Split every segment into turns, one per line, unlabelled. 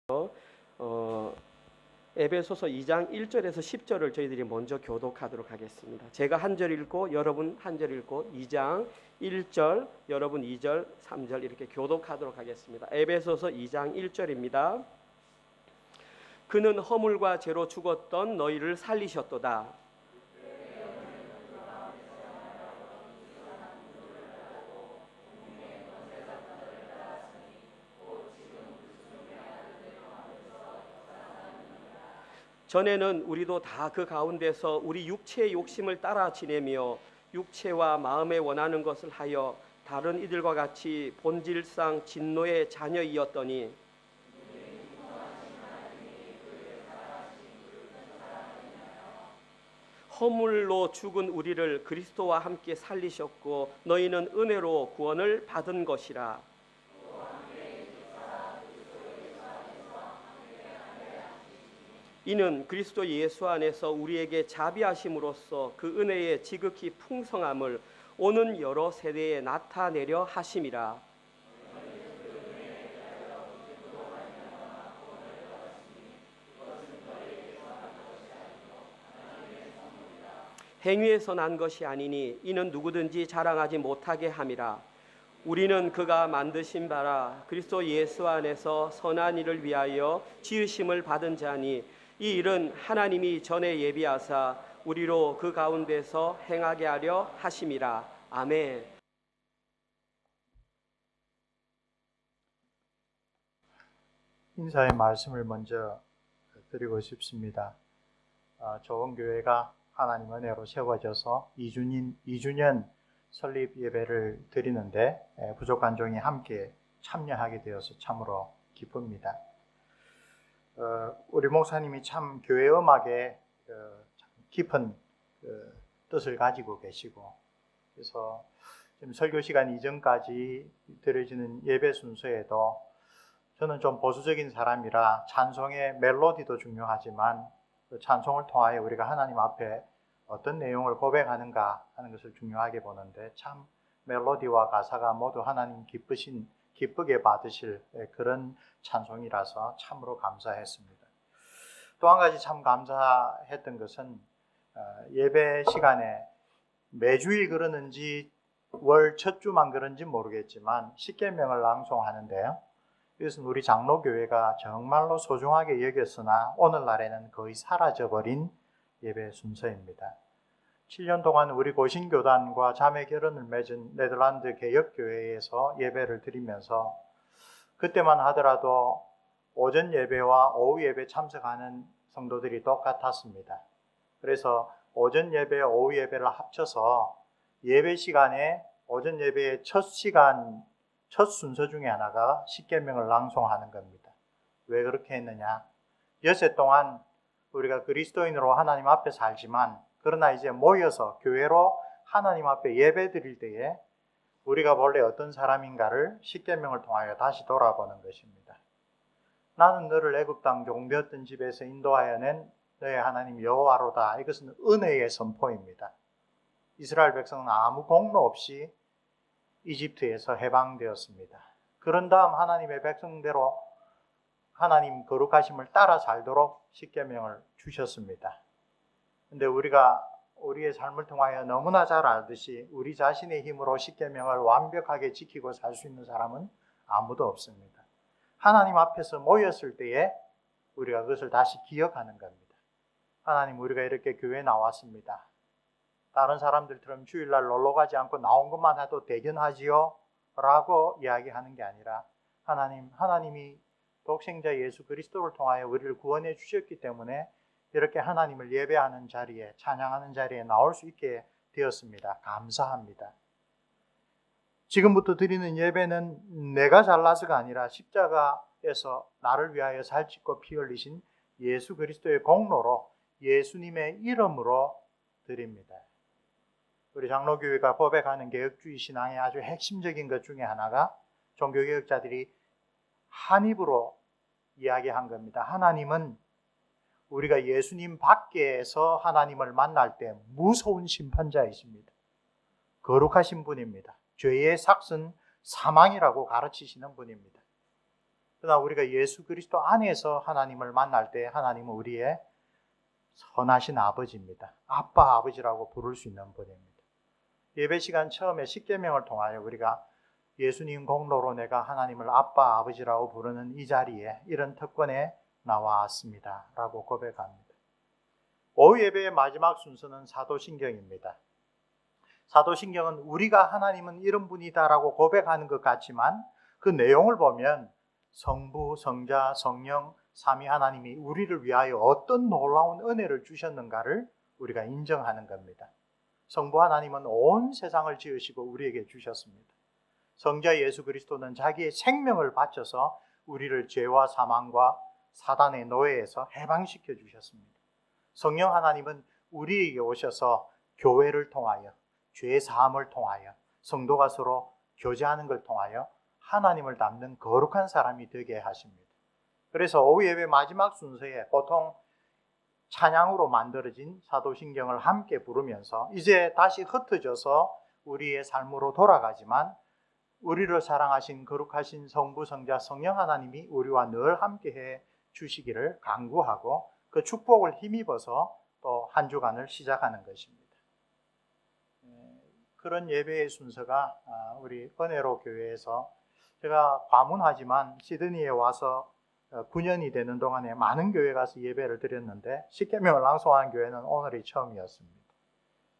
어, 에베소서 2장 1절에서 10절을 저희들이 먼저 교독하도록 하겠습니다. 제가 한 절 읽고 여러분 한 절 읽고 2장 1절 여러분 2절 3절 이렇게 교독하도록 하겠습니다. 에베소서 2장 1절입니다. 그는 허물과 죄로 죽었던 너희를 살리셨도다. 전에는 우리도 다 그 가운데서 우리 육체의 욕심을 따라 지내며 육체와 마음에 원하는 것을 하여 다른 이들과 같이 본질상 진노의 자녀이었더니 허물로 죽은 우리를 그리스도와 함께 살리셨고 너희는 은혜로 구원을 받은 것이라. 이는 그리스도 예수 안에서 우리에게 자비하심으로써 그 은혜의 지극히 풍성함을 오는 여러 세대에 나타내려 하심이라. 행위에서 난 것이 아니니 이는 누구든지 자랑하지 못하게 함이라. 우리는 그가 만드신 바라 그리스도 예수 안에서 선한 일을 위하여 지으심을 받은 자니 이 일은 하나님이 전에 예비하사 우리로 그 가운데서 행하게 하려 하심이라. 아멘.
인사의 말씀을 먼저 드리고 싶습니다. 좋은 교회가 하나님 은혜로 세워져서 2주년 설립 예배를 드리는데 부족한 종이 함께 참여하게 되어서 참으로 기쁩니다. 우리 목사님이 참 교회 음악에 참 깊은 뜻을 가지고 계시고, 그래서 지금 설교 시간 이전까지 드려지는 예배 순서에도 저는 좀 보수적인 사람이라 찬송의 멜로디도 중요하지만 그 찬송을 통하여 우리가 하나님 앞에 어떤 내용을 고백하는가 하는 것을 중요하게 보는데, 참 멜로디와 가사가 모두 하나님 기쁘게 받으실 그런 찬송이라서 참으로 감사했습니다. 또 한 가지 참 감사했던 것은 예배 시간에 매주일 그러는지 월 첫 주만 그런지 모르겠지만 십계명을 낭송하는데요, 이것은 우리 장로교회가 정말로 소중하게 여겼으나 오늘날에는 거의 사라져버린 예배 순서입니다. 7년 동안 우리 고신교단과 자매 결혼을 맺은 네덜란드 개혁교회에서 예배를 드리면서 그때만 하더라도 오전 예배와 오후 예배 참석하는 성도들이 똑같았습니다. 그래서 오전 예배, 오후 예배를 합쳐서 예배 시간에 오전 예배의 첫 순서 중에 하나가 십계명을 낭송하는 겁니다. 왜 그렇게 했느냐? 엿새 동안 우리가 그리스도인으로 하나님 앞에 살지만, 그러나 이제 모여서 교회로 하나님 앞에 예배 드릴 때에 우리가 본래 어떤 사람인가를 십계명을 통하여 다시 돌아보는 것입니다. 나는 너를 애굽 땅 종되었던 집에서 인도하여 낸 너의 하나님 여호와로다. 이것은 은혜의 선포입니다. 이스라엘 백성은 아무 공로 없이 이집트에서 해방되었습니다. 그런 다음 하나님의 백성대로 하나님 거룩하심을 따라 살도록 십계명을 주셨습니다. 근데 우리가 우리의 삶을 통하여 너무나 잘 알듯이 우리 자신의 힘으로 십계명을 완벽하게 지키고 살 수 있는 사람은 아무도 없습니다. 하나님 앞에서 모였을 때에 우리가 그것을 다시 기억하는 겁니다. 하나님, 우리가 이렇게 교회에 나왔습니다. 다른 사람들처럼 주일날 놀러 가지 않고 나온 것만 해도 대견하지요? 라고 이야기하는 게 아니라 하나님이 독생자 예수 그리스도를 통하여 우리를 구원해 주셨기 때문에 이렇게 하나님을 예배하는 자리에, 찬양하는 자리에 나올 수 있게 되었습니다. 감사합니다. 지금부터 드리는 예배는 내가 잘나서가 아니라 십자가에서 나를 위하여 살찌고 피 흘리신 예수 그리스도의 공로로 예수님의 이름으로 드립니다. 우리 장로교회가 고백하는 개혁주의 신앙의 아주 핵심적인 것 중에 하나가 종교개혁자들이 한 입으로 이야기한 겁니다. 하나님은 우리가 예수님 밖에서 하나님을 만날 때 무서운 심판자이십니다. 거룩하신 분입니다. 죄의 삭은 사망이라고 가르치시는 분입니다. 그러나 우리가 예수 그리스도 안에서 하나님을 만날 때 하나님은 우리의 선하신 아버지입니다. 아빠, 아버지라고 부를 수 있는 분입니다. 예배 시간 처음에 십계명을 통하여 우리가 예수님 공로로 내가 하나님을 아빠, 아버지라고 부르는 이 자리에 이런 특권에 나왔습니다 라고 고백합니다. 오후 예배의 마지막 순서는 사도신경입니다. 사도신경은 우리가 하나님은 이런 분이다 라고 고백하는 것 같지만 그 내용을 보면 성부, 성자, 성령, 삼위 하나님이 우리를 위하여 어떤 놀라운 은혜를 주셨는가를 우리가 인정하는 겁니다. 성부 하나님은 온 세상을 지으시고 우리에게 주셨습니다. 성자 예수 그리스도는 자기의 생명을 바쳐서 우리를 죄와 사망과 사단의 노예에서 해방시켜 주셨습니다. 성령 하나님은 우리에게 오셔서 교회를 통하여 죄 사함을 통하여 성도가 서로 교제하는 걸 통하여 하나님을 닮는 거룩한 사람이 되게 하십니다. 그래서 오후 예배 마지막 순서에 보통 찬양으로 만들어진 사도신경을 함께 부르면서 이제 다시 흩어져서 우리의 삶으로 돌아가지만 우리를 사랑하신 거룩하신 성부, 성자, 성령 하나님이 우리와 늘 함께해 주시기를 간구하고 그 축복을 힘입어서 또 한 주간을 시작하는 것입니다. 그런 예배의 순서가 우리 은혜로 교회에서 제가 과문하지만 시드니에 와서 9년이 되는 동안에 많은 교회 가서 예배를 드렸는데 십계명을 낭송한 교회는 오늘이 처음이었습니다.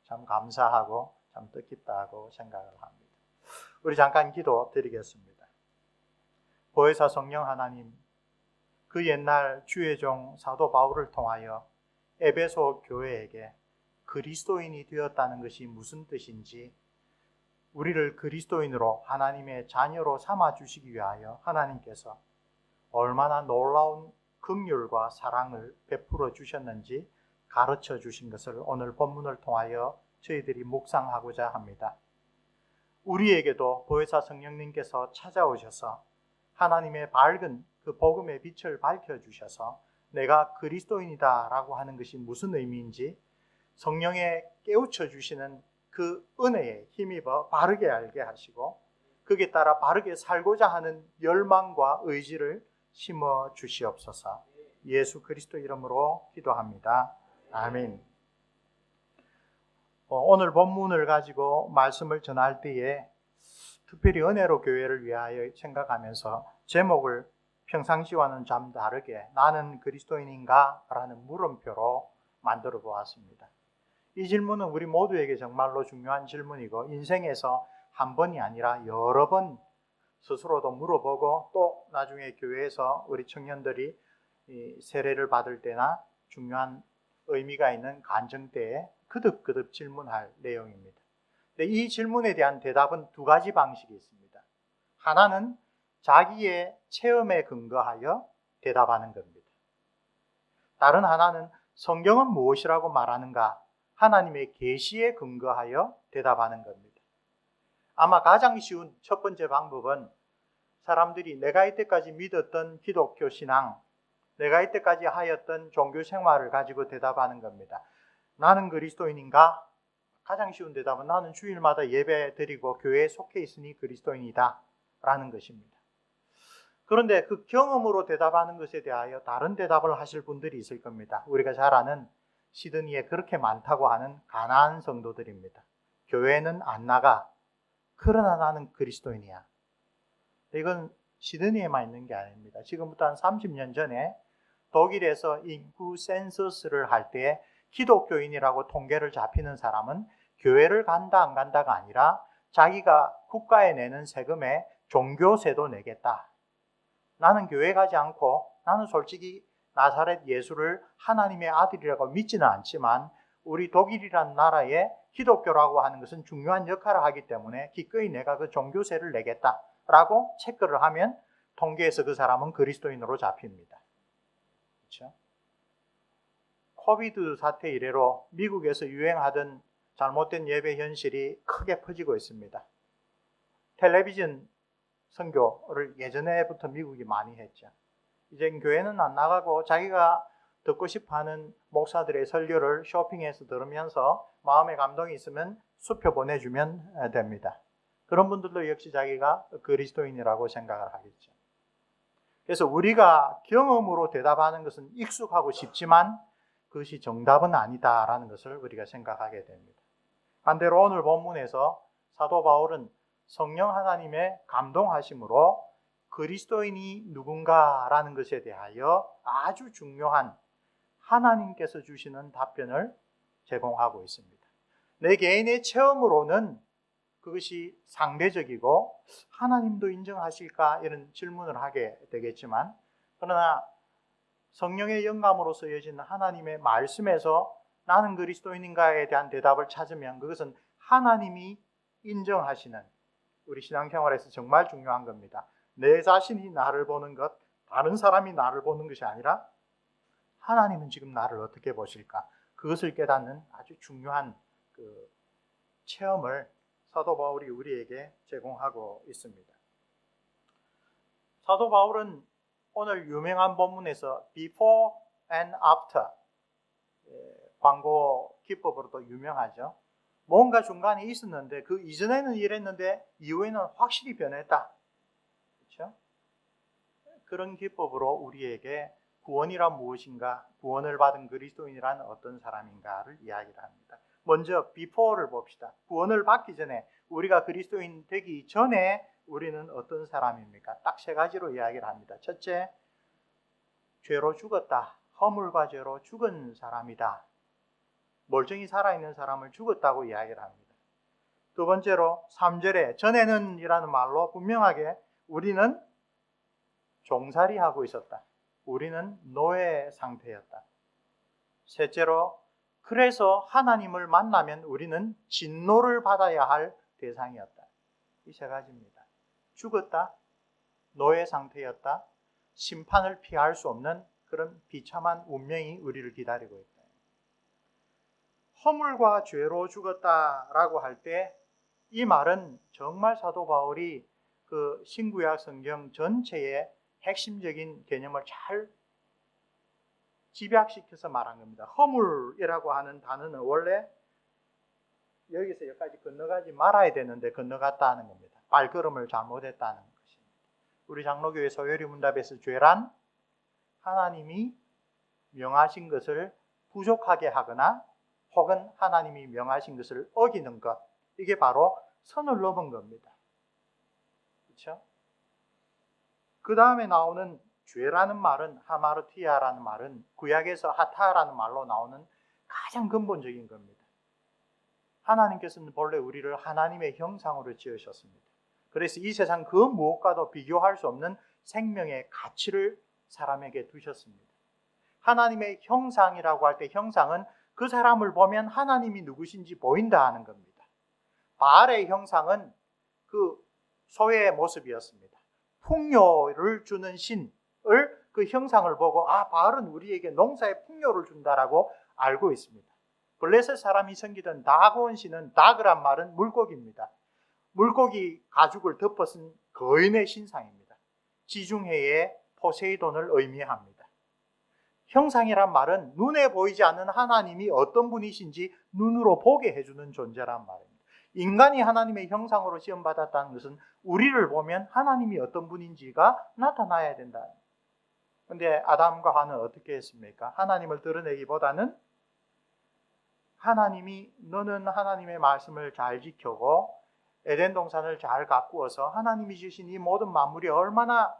참 감사하고 참 뜻깊다고 생각을 합니다. 우리 잠깐 기도 드리겠습니다. 보혜사 성령 하나님, 그 옛날 주의 종 사도 바울을 통하여 에베소 교회에게 그리스도인이 되었다는 것이 무슨 뜻인지 우리를 그리스도인으로 하나님의 자녀로 삼아 주시기 위하여 하나님께서 얼마나 놀라운 긍휼과 사랑을 베풀어 주셨는지 가르쳐 주신 것을 오늘 본문을 통하여 저희들이 묵상하고자 합니다. 우리에게도 보혜사 성령님께서 찾아오셔서 하나님의 밝은 그 복음의 빛을 밝혀주셔서 내가 그리스도인이다 라고 하는 것이 무슨 의미인지 성령에 깨우쳐 주시는 그 은혜에 힘입어 바르게 알게 하시고 거기에 따라 바르게 살고자 하는 열망과 의지를 심어 주시옵소서. 예수 그리스도 이름으로 기도합니다. 아멘. 오늘 본문을 가지고 말씀을 전할 때에 특별히 은혜로 교회를 위하여 생각하면서 제목을 평상시와는 좀 다르게 나는 그리스도인인가? 라는 물음표로 만들어 보았습니다. 이 질문은 우리 모두에게 정말로 중요한 질문이고 인생에서 한 번이 아니라 여러 번 스스로도 물어보고 또 나중에 교회에서 우리 청년들이 세례를 받을 때나 중요한 의미가 있는 간증 때에 그득그득 질문할 내용입니다. 근데 이 질문에 대한 대답은 두 가지 방식이 있습니다. 하나는 자기의 체험에 근거하여 대답하는 겁니다. 다른 하나는 성경은 무엇이라고 말하는가? 하나님의 계시에 근거하여 대답하는 겁니다. 아마 가장 쉬운 첫 번째 방법은 사람들이 내가 이때까지 믿었던 기독교 신앙, 내가 이때까지 하였던 종교 생활을 가지고 대답하는 겁니다. 나는 그리스도인인가? 가장 쉬운 대답은 나는 주일마다 예배 드리고 교회에 속해 있으니 그리스도인이다 라는 것입니다. 그런데 그 경험으로 대답하는 것에 대하여 다른 대답을 하실 분들이 있을 겁니다. 우리가 잘 아는 시드니에 그렇게 많다고 하는 가나안 성도들입니다. 교회는 안 나가. 그러나 나는 그리스도인이야. 이건 시드니에만 있는 게 아닙니다. 지금부터 한 30년 전에 독일에서 인구 센서스를 할 때 기독교인이라고 통계를 잡히는 사람은 교회를 간다 안 간다가 아니라 자기가 국가에 내는 세금에 종교세도 내겠다. 나는 교회 가지 않고 나는 솔직히 나사렛 예수를 하나님의 아들이라고 믿지는 않지만 우리 독일이란 나라에 기독교라고 하는 것은 중요한 역할을 하기 때문에 기꺼이 내가 그 종교세를 내겠다라고 체크를 하면 통계에서 그 사람은 그리스도인으로 잡힙니다. 그렇죠? 코비드 사태 이래로 미국에서 유행하던 잘못된 예배 현실이 크게 퍼지고 있습니다. 텔레비전 선교를 예전에부터 미국이 많이 했죠. 이제 교회는 안 나가고 자기가 듣고 싶어하는 목사들의 설교를 쇼핑해서 들으면서 마음에 감동이 있으면 수표 보내주면 됩니다. 그런 분들도 역시 자기가 그리스도인이라고 생각을 하겠죠. 그래서 우리가 경험으로 대답하는 것은 익숙하고 쉽지만 그것이 정답은 아니다라는 것을 우리가 생각하게 됩니다. 반대로 오늘 본문에서 사도 바울은 성령 하나님의 감동하심으로 그리스도인이 누군가라는 것에 대하여 아주 중요한 하나님께서 주시는 답변을 제공하고 있습니다. 내 개인의 체험으로는 그것이 상대적이고 하나님도 인정하실까 이런 질문을 하게 되겠지만, 그러나 성령의 영감으로 쓰여진 하나님의 말씀에서 나는 그리스도인인가에 대한 대답을 찾으면 그것은 하나님이 인정하시는, 우리 신앙생활에서 정말 중요한 겁니다. 내 자신이 나를 보는 것, 다른 사람이 나를 보는 것이 아니라 하나님은 지금 나를 어떻게 보실까, 그것을 깨닫는 아주 중요한 그 체험을 사도 바울이 우리에게 제공하고 있습니다. 사도 바울은 오늘 유명한 본문에서 before and after, 광고 기법으로도 유명하죠. 뭔가 중간에 있었는데 그 이전에는 이랬는데 이후에는 확실히 변했다. 그렇죠? 그런 기법으로 우리에게 구원이란 무엇인가, 구원을 받은 그리스도인이란 어떤 사람인가를 이야기를 합니다. 먼저 before를 봅시다. 구원을 받기 전에, 우리가 그리스도인 되기 전에 우리는 어떤 사람입니까? 딱 세 가지로 이야기를 합니다. 첫째, 죄로 죽었다. 허물과 죄로 죽은 사람이다. 멀쩡히 살아있는 사람을 죽었다고 이야기를 합니다. 두 번째로 3절에 전에는 이라는 말로 분명하게 우리는 종살이하고 있었다. 우리는 노예 상태였다. 셋째로 그래서 하나님을 만나면 우리는 진노를 받아야 할 대상이었다. 이 세 가지입니다. 죽었다, 노예 상태였다, 심판을 피할 수 없는 그런 비참한 운명이 우리를 기다리고 있다. 허물과 죄로 죽었다라고 할 때 이 말은 정말 사도 바울이 그 신구약 성경 전체의 핵심적인 개념을 잘 집약시켜서 말한 겁니다. 허물이라고 하는 단어는 원래 여기서 여기까지 건너가지 말아야 되는데 건너갔다는 겁니다. 발걸음을 잘못했다는 것입니다. 우리 장로교회 소요리 문답에서 죄란 하나님이 명하신 것을 부족하게 하거나 혹은 하나님이 명하신 것을 어기는 것, 이게 바로 선을 넘은 겁니다. 그렇죠? 그 다음에 나오는 죄라는 말은, 하마르티아라는 말은 구약에서 하타라는 말로 나오는 가장 근본적인 겁니다. 하나님께서는 본래 우리를 하나님의 형상으로 지으셨습니다. 그래서 이 세상 그 무엇과도 비교할 수 없는 생명의 가치를 사람에게 두셨습니다. 하나님의 형상이라고 할 때 형상은 그 사람을 보면 하나님이 누구신지 보인다 하는 겁니다. 바알의 형상은 그 소의 모습이었습니다. 풍요를 주는 신을 그 형상을 보고 바알은 우리에게 농사에 풍요를 준다라고 알고 있습니다. 블레셋 사람이 섬기던 다곤 신은, 다그란 말은 물고기입니다. 물고기 가죽을 덮어쓴 거인의 신상입니다. 지중해의 포세이돈을 의미합니다. 형상이란 말은 눈에 보이지 않는 하나님이 어떤 분이신지 눈으로 보게 해주는 존재란 말입니다. 인간이 하나님의 형상으로 지음받았다는 것은 우리를 보면 하나님이 어떤 분인지가 나타나야 된다. 그런데 아담과 하와는 어떻게 했습니까? 하나님을 드러내기보다는 하나님이 너는 하나님의 말씀을 잘 지켜고 에덴 동산을 잘 가꾸어서 하나님이 주신 이 모든 만물이 얼마나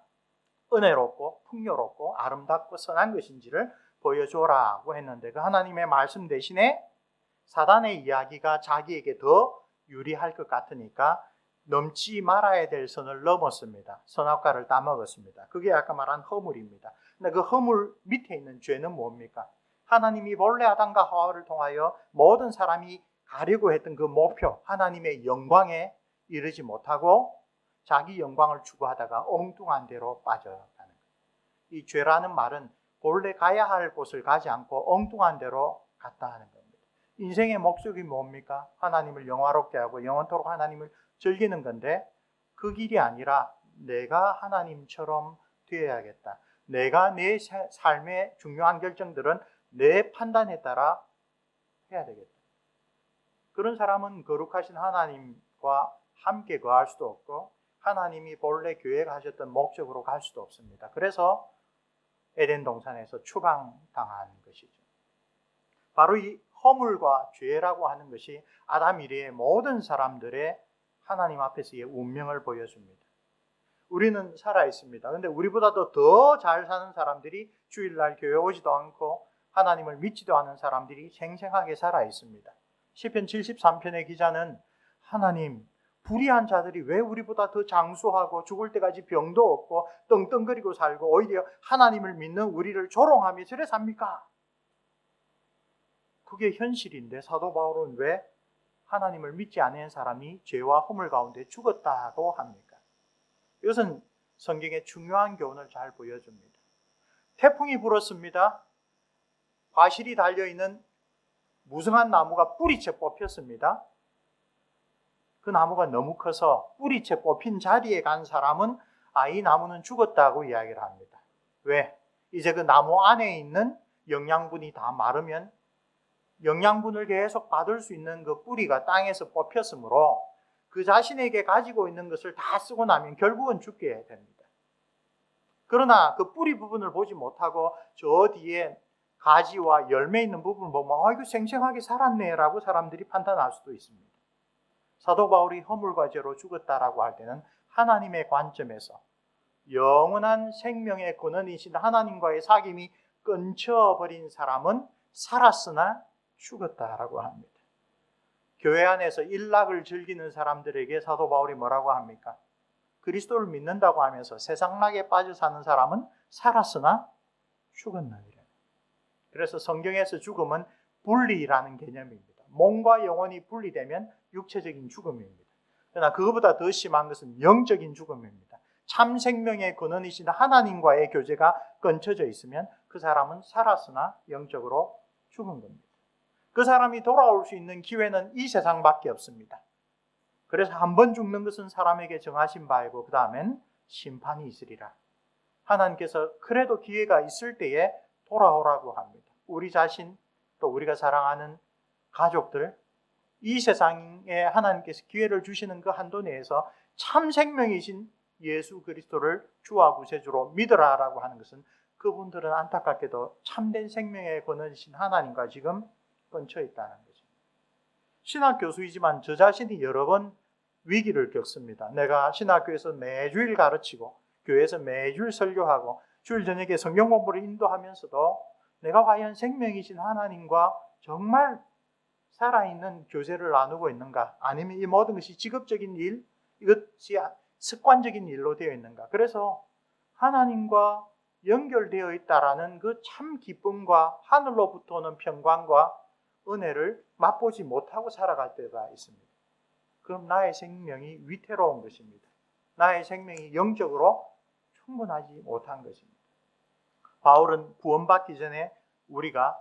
은혜롭고 풍요롭고 아름답고 선한 것인지를 보여줘라고 했는데, 그 하나님의 말씀 대신에 사단의 이야기가 자기에게 더 유리할 것 같으니까 넘지 말아야 될 선을 넘었습니다. 선악과를 따먹었습니다. 그게 아까 말한 허물입니다. 근데 그 허물 밑에 있는 죄는 뭡니까? 하나님이 본래 아담과 하와를 통하여 모든 사람이 가려고 했던 그 목표, 하나님의 영광에 이르지 못하고 자기 영광을 추구하다가 엉뚱한 데로 빠져가는 거예요. 이 죄라는 말은 본래 가야 할 곳을 가지 않고 엉뚱한 데로 갔다 하는 겁니다. 인생의 목적이 뭡니까? 하나님을 영화롭게 하고 영원토록 하나님을 즐기는 건데, 그 길이 아니라 내가 하나님처럼 되어야겠다. 내가 내 삶의 중요한 결정들은 내 판단에 따라 해야 되겠다. 그런 사람은 거룩하신 하나님과 함께 거할 수도 없고 하나님이 본래 계획하셨던 목적으로 갈 수도 없습니다. 그래서 에덴 동산에서 추방당한 것이죠. 바로 이 허물과 죄라고 하는 것이 아담 이래의 모든 사람들의 하나님 앞에서의 운명을 보여줍니다. 우리는 살아 있습니다. 그런데 우리보다도 더 잘 사는 사람들이 주일날 교회 오지도 않고 하나님을 믿지도 않은 사람들이 생생하게 살아 있습니다. 시편 73편의 기자는 하나님, 불의한 자들이 왜 우리보다 더 장수하고 죽을 때까지 병도 없고 떵떵거리고 살고 오히려 하나님을 믿는 우리를 조롱하며 저래 삽니까? 그게 현실인데 사도 바울은 왜 하나님을 믿지 않은 사람이 죄와 허물 가운데 죽었다고 합니까? 이것은 성경의 중요한 교훈을 잘 보여줍니다. 태풍이 불었습니다. 과실이 달려있는 무성한 나무가 뿌리채 뽑혔습니다. 그 나무가 너무 커서 뿌리채 뽑힌 자리에 간 사람은 이 나무는 죽었다고 이야기를 합니다. 왜? 이제 그 나무 안에 있는 영양분이 다 마르면 영양분을 계속 받을 수 있는 그 뿌리가 땅에서 뽑혔으므로 그 자신에게 가지고 있는 것을 다 쓰고 나면 결국은 죽게 됩니다. 그러나 그 뿌리 부분을 보지 못하고 저 뒤에 가지와 열매 있는 부분을 보면 이거 생생하게 살았네 라고 사람들이 판단할 수도 있습니다. 사도 바울이 허물과 죄로 죽었다라고 할 때는 하나님의 관점에서 영원한 생명의 근원이신 하나님과의 사귐이 끊쳐버린 사람은 살았으나 죽었다라고 합니다. 교회 안에서 일락을 즐기는 사람들에게 사도 바울이 뭐라고 합니까? 그리스도를 믿는다고 하면서 세상락에 빠져 사는 사람은 살았으나 죽었느니라. 그래서 성경에서 죽음은 분리라는 개념입니다. 몸과 영혼이 분리되면 육체적인 죽음입니다. 그러나 그것보다 더 심한 것은 영적인 죽음입니다. 참 생명의 근원이신 하나님과의 교제가 끊쳐져 있으면 그 사람은 살았으나 영적으로 죽은 겁니다. 그 사람이 돌아올 수 있는 기회는 이 세상밖에 없습니다. 그래서 한 번 죽는 것은 사람에게 정하신 바이고 그 다음엔 심판이 있으리라. 하나님께서 그래도 기회가 있을 때에 돌아오라고 합니다. 우리 자신 또 우리가 사랑하는 가족들 이 세상에 하나님께서 기회를 주시는 그 한도 내에서 참 생명이신 예수 그리스도를 주와 구세주로 믿으라라고 하는 것은 그분들은 안타깝게도 참된 생명의 근원이신 하나님과 지금 끊쳐 있다는 거죠. 신학교수이지만 저 자신이 여러 번 위기를 겪습니다. 내가 신학교에서 매주일 가르치고 교회에서 매주일 설교하고 주일 저녁에 성경 공부를 인도하면서도 내가 과연 생명이신 하나님과 정말 살아있는 교제를 나누고 있는가? 아니면 이 모든 것이 직업적인 일, 이것이 습관적인 일로 되어 있는가? 그래서 하나님과 연결되어 있다라는 그 참 기쁨과 하늘로부터 오는 평강과 은혜를 맛보지 못하고 살아갈 때가 있습니다. 그럼 나의 생명이 위태로운 것입니다. 나의 생명이 영적으로 충분하지 못한 것입니다. 바울은 구원받기 전에 우리가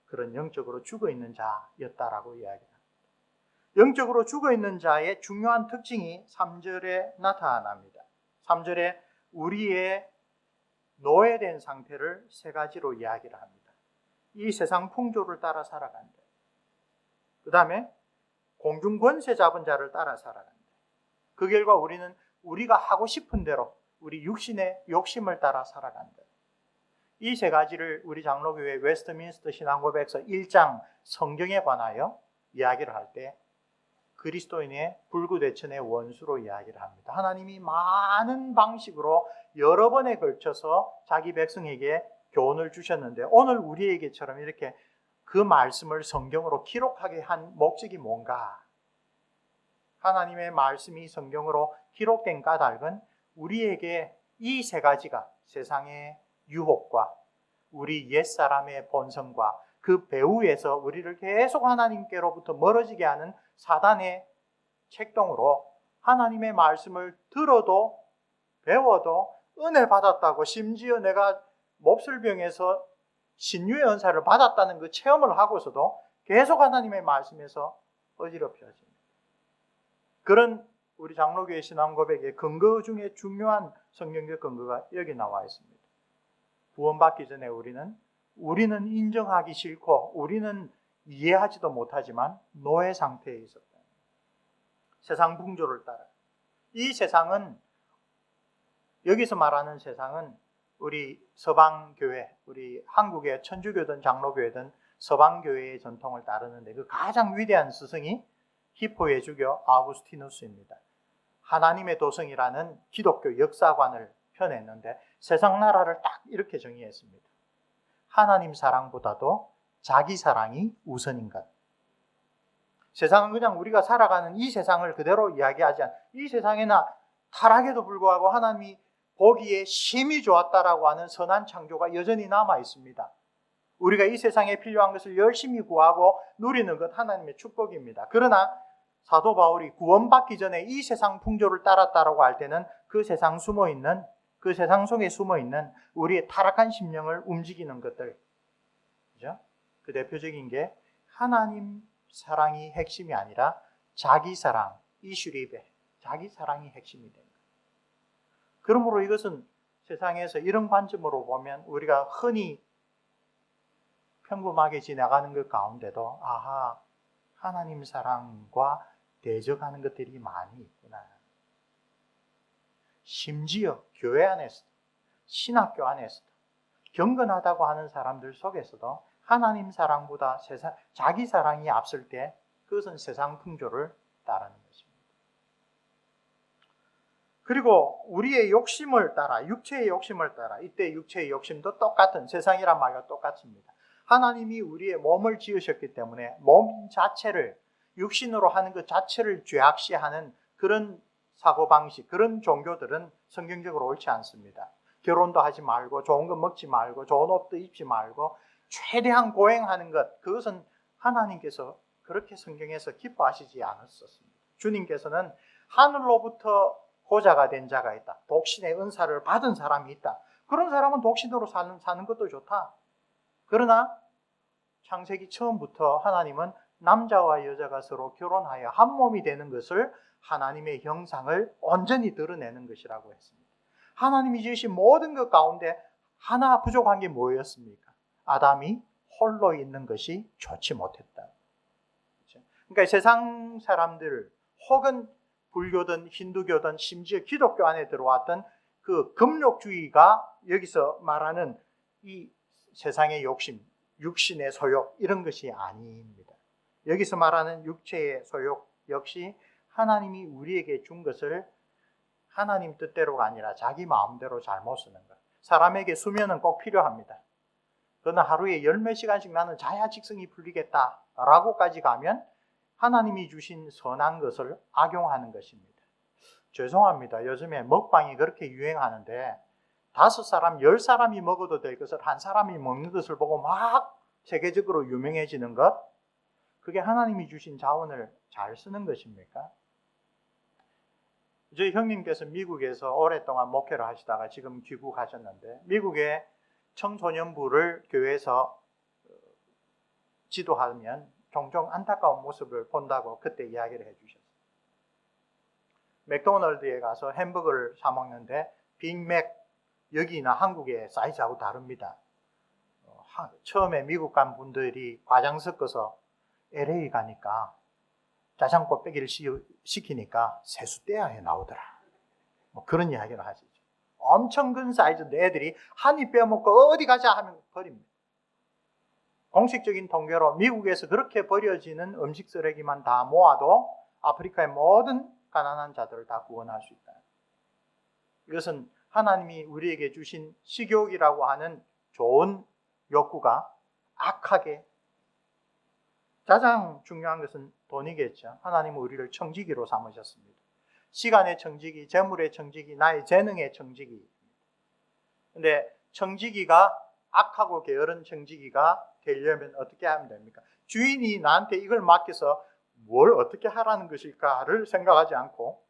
그런 영적으로 죽어있는 자였다라고 이야기합니다. 영적으로 죽어있는 자의 중요한 특징이 3절에 나타납니다. 3절에 우리의 노예된 상태를 세 가지로 이야기를 합니다. 이 세상 풍조를 따라 살아간다. 그 다음에 공중 권세 잡은 자를 따라 살아간다. 그 결과 우리는 우리가 하고 싶은 대로 우리 육신의 욕심을 따라 살아간다. 이 세 가지를 우리 장로교회 웨스트민스터 신앙고백서 1장 성경에 관하여 이야기를 할 때 그리스도인의 불구대천의 원수로 이야기를 합니다. 하나님이 많은 방식으로 여러 번에 걸쳐서 자기 백성에게 교훈을 주셨는데 오늘 우리에게처럼 이렇게 그 말씀을 성경으로 기록하게 한 목적이 뭔가? 하나님의 말씀이 성경으로 기록된 까닭은 우리에게 이 세 가지가 세상의 유혹과 우리 옛사람의 본성과 그 배후에서 우리를 계속 하나님께로부터 멀어지게 하는 사단의 책동으로 하나님의 말씀을 들어도 배워도 은혜 받았다고 심지어 내가 몹쓸병에서 신유의 은사를 받았다는 그 체험을 하고서도 계속 하나님의 말씀에서 어지럽혀집니다. 그런 우리 장로교회 신앙고백의 근거 중에 중요한 성경적 근거가 여기 나와 있습니다. 구원받기 전에 우리는 인정하기 싫고 우리는 이해하지도 못하지만 노예 상태에 있었다. 세상 풍조를 따라 이 세상은, 여기서 말하는 세상은 우리 서방교회, 우리 한국의 천주교든 장로교회든 서방교회의 전통을 따르는데 그 가장 위대한 스승이 히포의 주교 아우구스티누스입니다. 하나님의 도성이라는 기독교 역사관을 펴냈는데 세상 나라를 딱 이렇게 정의했습니다. 하나님 사랑보다도 자기 사랑이 우선인 것. 세상은 그냥 우리가 살아가는 이 세상을 그대로 이야기하지 않아. 이 세상에나 타락에도 불구하고 하나님이 보기에 심히 좋았다라고 하는 선한 창조가 여전히 남아 있습니다. 우리가 이 세상에 필요한 것을 열심히 구하고 누리는 것 하나님의 축복입니다. 그러나 사도 바울이 구원받기 전에 이 세상 풍조를 따랐다라고 할 때는 그 세상 속에 숨어 있는 우리의 타락한 심령을 움직이는 것들, 그죠? 그 대표적인 게 하나님 사랑이 핵심이 아니라 자기 사랑, 이슈리베, 자기 사랑이 핵심이 됩니다. 그러므로 이것은 세상에서 이런 관점으로 보면 우리가 흔히 평범하게 지나가는 것 가운데도 아하, 하나님 사랑과 대적하는 것들이 많이 있구나. 심지어 교회 안에서도, 신학교 안에서도 경건하다고 하는 사람들 속에서도 하나님 사랑보다 자기 사랑이 앞설 때 그것은 세상 풍조를 따르는 것입니다. 그리고 우리의 욕심을 따라, 육체의 욕심을 따라, 이때 육체의 욕심도 똑같은, 세상이란 말과 똑같습니다. 하나님이 우리의 몸을 지으셨기 때문에 몸 자체를, 육신으로 하는 것 자체를 죄악시하는 그런 사고방식, 그런 종교들은 성경적으로 옳지 않습니다. 결혼도 하지 말고, 좋은 거 먹지 말고, 좋은 옷도 입지 말고, 최대한 고행하는 것, 그것은 하나님께서 그렇게 성경에서 기뻐하시지 않았었습니다. 주님께서는 하늘로부터 고자가 된 자가 있다. 독신의 은사를 받은 사람이 있다. 그런 사람은 독신으로 사는 것도 좋다. 그러나 창세기 처음부터 하나님은 남자와 여자가 서로 결혼하여 한 몸이 되는 것을 하나님의 형상을 온전히 드러내는 것이라고 했습니다. 하나님이 지으신 모든 것 가운데 하나 부족한 게 뭐였습니까? 아담이 홀로 있는 것이 좋지 못했다. 그러니까 세상 사람들 혹은 불교든 힌두교든 심지어 기독교 안에 들어왔던 그 금욕주의가 여기서 말하는 이 세상의 욕심, 육신의 소욕 이런 것이 아닙니다. 여기서 말하는 육체의 소욕 역시 하나님이 우리에게 준 것을 하나님 뜻대로가 아니라 자기 마음대로 잘못 쓰는 것. 사람에게 수면은 꼭 필요합니다. 그러나 하루에 10몇 시간씩 나는 자야 직성이 풀리겠다라고까지 가면 하나님이 주신 선한 것을 악용하는 것입니다. 죄송합니다. 요즘에 먹방이 그렇게 유행하는데 5사람, 10사람이 먹어도 될 것을 한 사람이 먹는 것을 보고 막 세계적으로 유명해지는 것, 그게 하나님이 주신 자원을 잘 쓰는 것입니까? 저희 형님께서 미국에서 오랫동안 목회를 하시다가 지금 귀국하셨는데 미국의 청소년부를 교회에서 지도하면 종종 안타까운 모습을 본다고 그때 이야기를 해주셨어요. 맥도날드에 가서 햄버거를 사 먹는데 빅맥, 여기나 한국의 사이즈하고 다릅니다. 처음에 미국 간 분들이 과장 섞어서 LA 가니까 짜장고 빼기를 시키니까 세수대야에 나오더라. 뭐 그런 이야기를 하시죠. 엄청 큰 사이즈인데 애들이 한 입 빼먹고 어디 가자 하면 버립니다. 공식적인 통계로 미국에서 그렇게 버려지는 음식 쓰레기만 다 모아도 아프리카의 모든 가난한 자들을 다 구원할 수 있다. 이것은 하나님이 우리에게 주신 식욕이라고 하는 좋은 욕구가 악하게, 가장 중요한 것은 돈이겠죠. 하나님은 우리를 청지기로 삼으셨습니다. 시간의 청지기, 재물의 청지기, 나의 재능의 청지기. 근데 청지기가 악하고 게으른 청지기가 되려면 어떻게 하면 됩니까? 주인이 나한테 이걸 맡겨서 뭘 어떻게 하라는 것일까를 생각하지 않고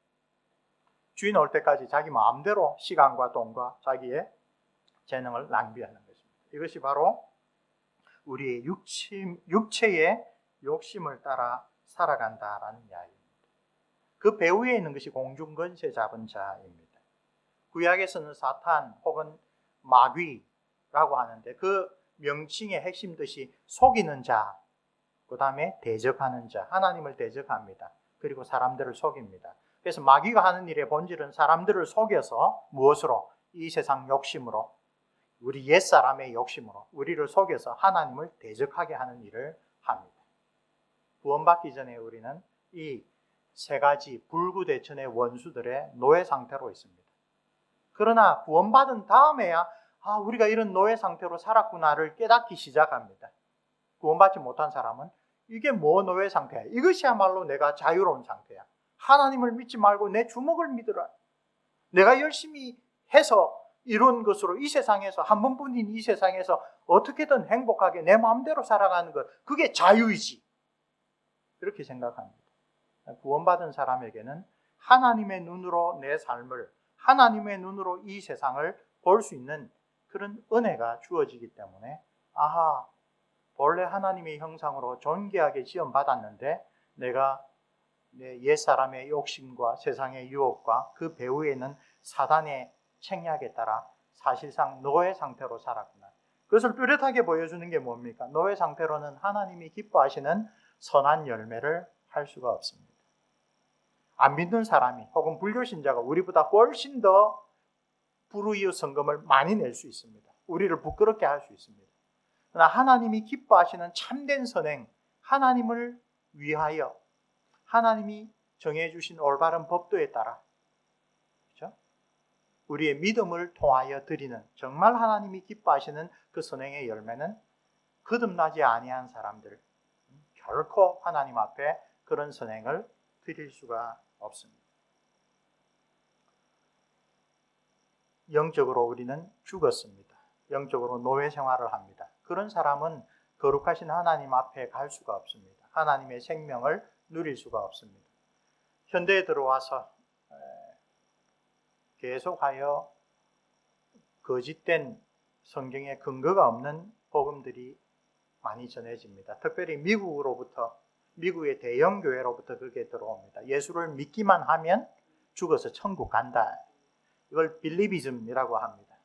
주인 올 때까지 자기 마음대로 시간과 돈과 자기의 재능을 낭비하는 것입니다. 이것이 바로 우리의 육체의 욕심을 따라 살아간다라는 이야기입니다. 그 배후에 있는 것이 공중권세 잡은 자입니다. 구약에서는 사탄 혹은 마귀라고 하는데 그 명칭의 핵심 뜻이 속이는 자, 그 다음에 대적하는 자, 하나님을 대적합니다. 그리고 사람들을 속입니다. 그래서 마귀가 하는 일의 본질은 사람들을 속여서 무엇으로? 이 세상 욕심으로, 우리 옛사람의 욕심으로 우리를 속여서 하나님을 대적하게 하는 일을 합니다. 구원받기 전에 우리는 이 세 가지 불구대천의 원수들의 노예 상태로 있습니다. 그러나 구원받은 다음에야 우리가 이런 노예 상태로 살았구나를 깨닫기 시작합니다. 구원받지 못한 사람은 이게 뭐 노예 상태야? 이것이야말로 내가 자유로운 상태야. 하나님을 믿지 말고 내 주먹을 믿으라. 내가 열심히 해서 이룬 것으로 이 세상에서 한 번뿐인 이 세상에서 어떻게든 행복하게 내 마음대로 살아가는 것, 그게 자유이지. 이렇게 생각합니다. 구원받은 사람에게는 하나님의 눈으로 내 삶을, 하나님의 눈으로 이 세상을 볼 수 있는 그런 은혜가 주어지기 때문에 본래 하나님의 형상으로 존귀하게 지음받았는데 내가 내 옛사람의 욕심과 세상의 유혹과 그 배후에는 사단의 책략에 따라 사실상 노예 상태로 살았구나. 그것을 뚜렷하게 보여주는 게 뭡니까? 노예 상태로는 하나님이 기뻐하시는 선한 열매를 할 수가 없습니다. 안 믿는 사람이 혹은 불교신자가 우리보다 훨씬 더 불우이웃 성금을 많이 낼 수 있습니다. 우리를 부끄럽게 할 수 있습니다. 그러나 하나님이 기뻐하시는 참된 선행, 하나님을 위하여 하나님이 정해주신 올바른 법도에 따라, 그렇죠? 우리의 믿음을 통하여 드리는 정말 하나님이 기뻐하시는 그 선행의 열매는 거듭나지 아니한 사람들, 결코 하나님 앞에 그런 선행을 드릴 수가 없습니다. 영적으로 우리는 죽었습니다. 영적으로 노예 생활을 합니다. 그런 사람은 거룩하신 하나님 앞에 갈 수가 없습니다. 하나님의 생명을 누릴 수가 없습니다. 현대에 들어와서 계속하여 거짓된 성경에 근거가 없는 복음들이 많이 전해집니다. 특별히 미국의 대형 교회로부터 그게 들어옵니다. 예수를 믿기만 하면 죽어서 천국 간다. 이걸 빌리비즘이라고 합니다.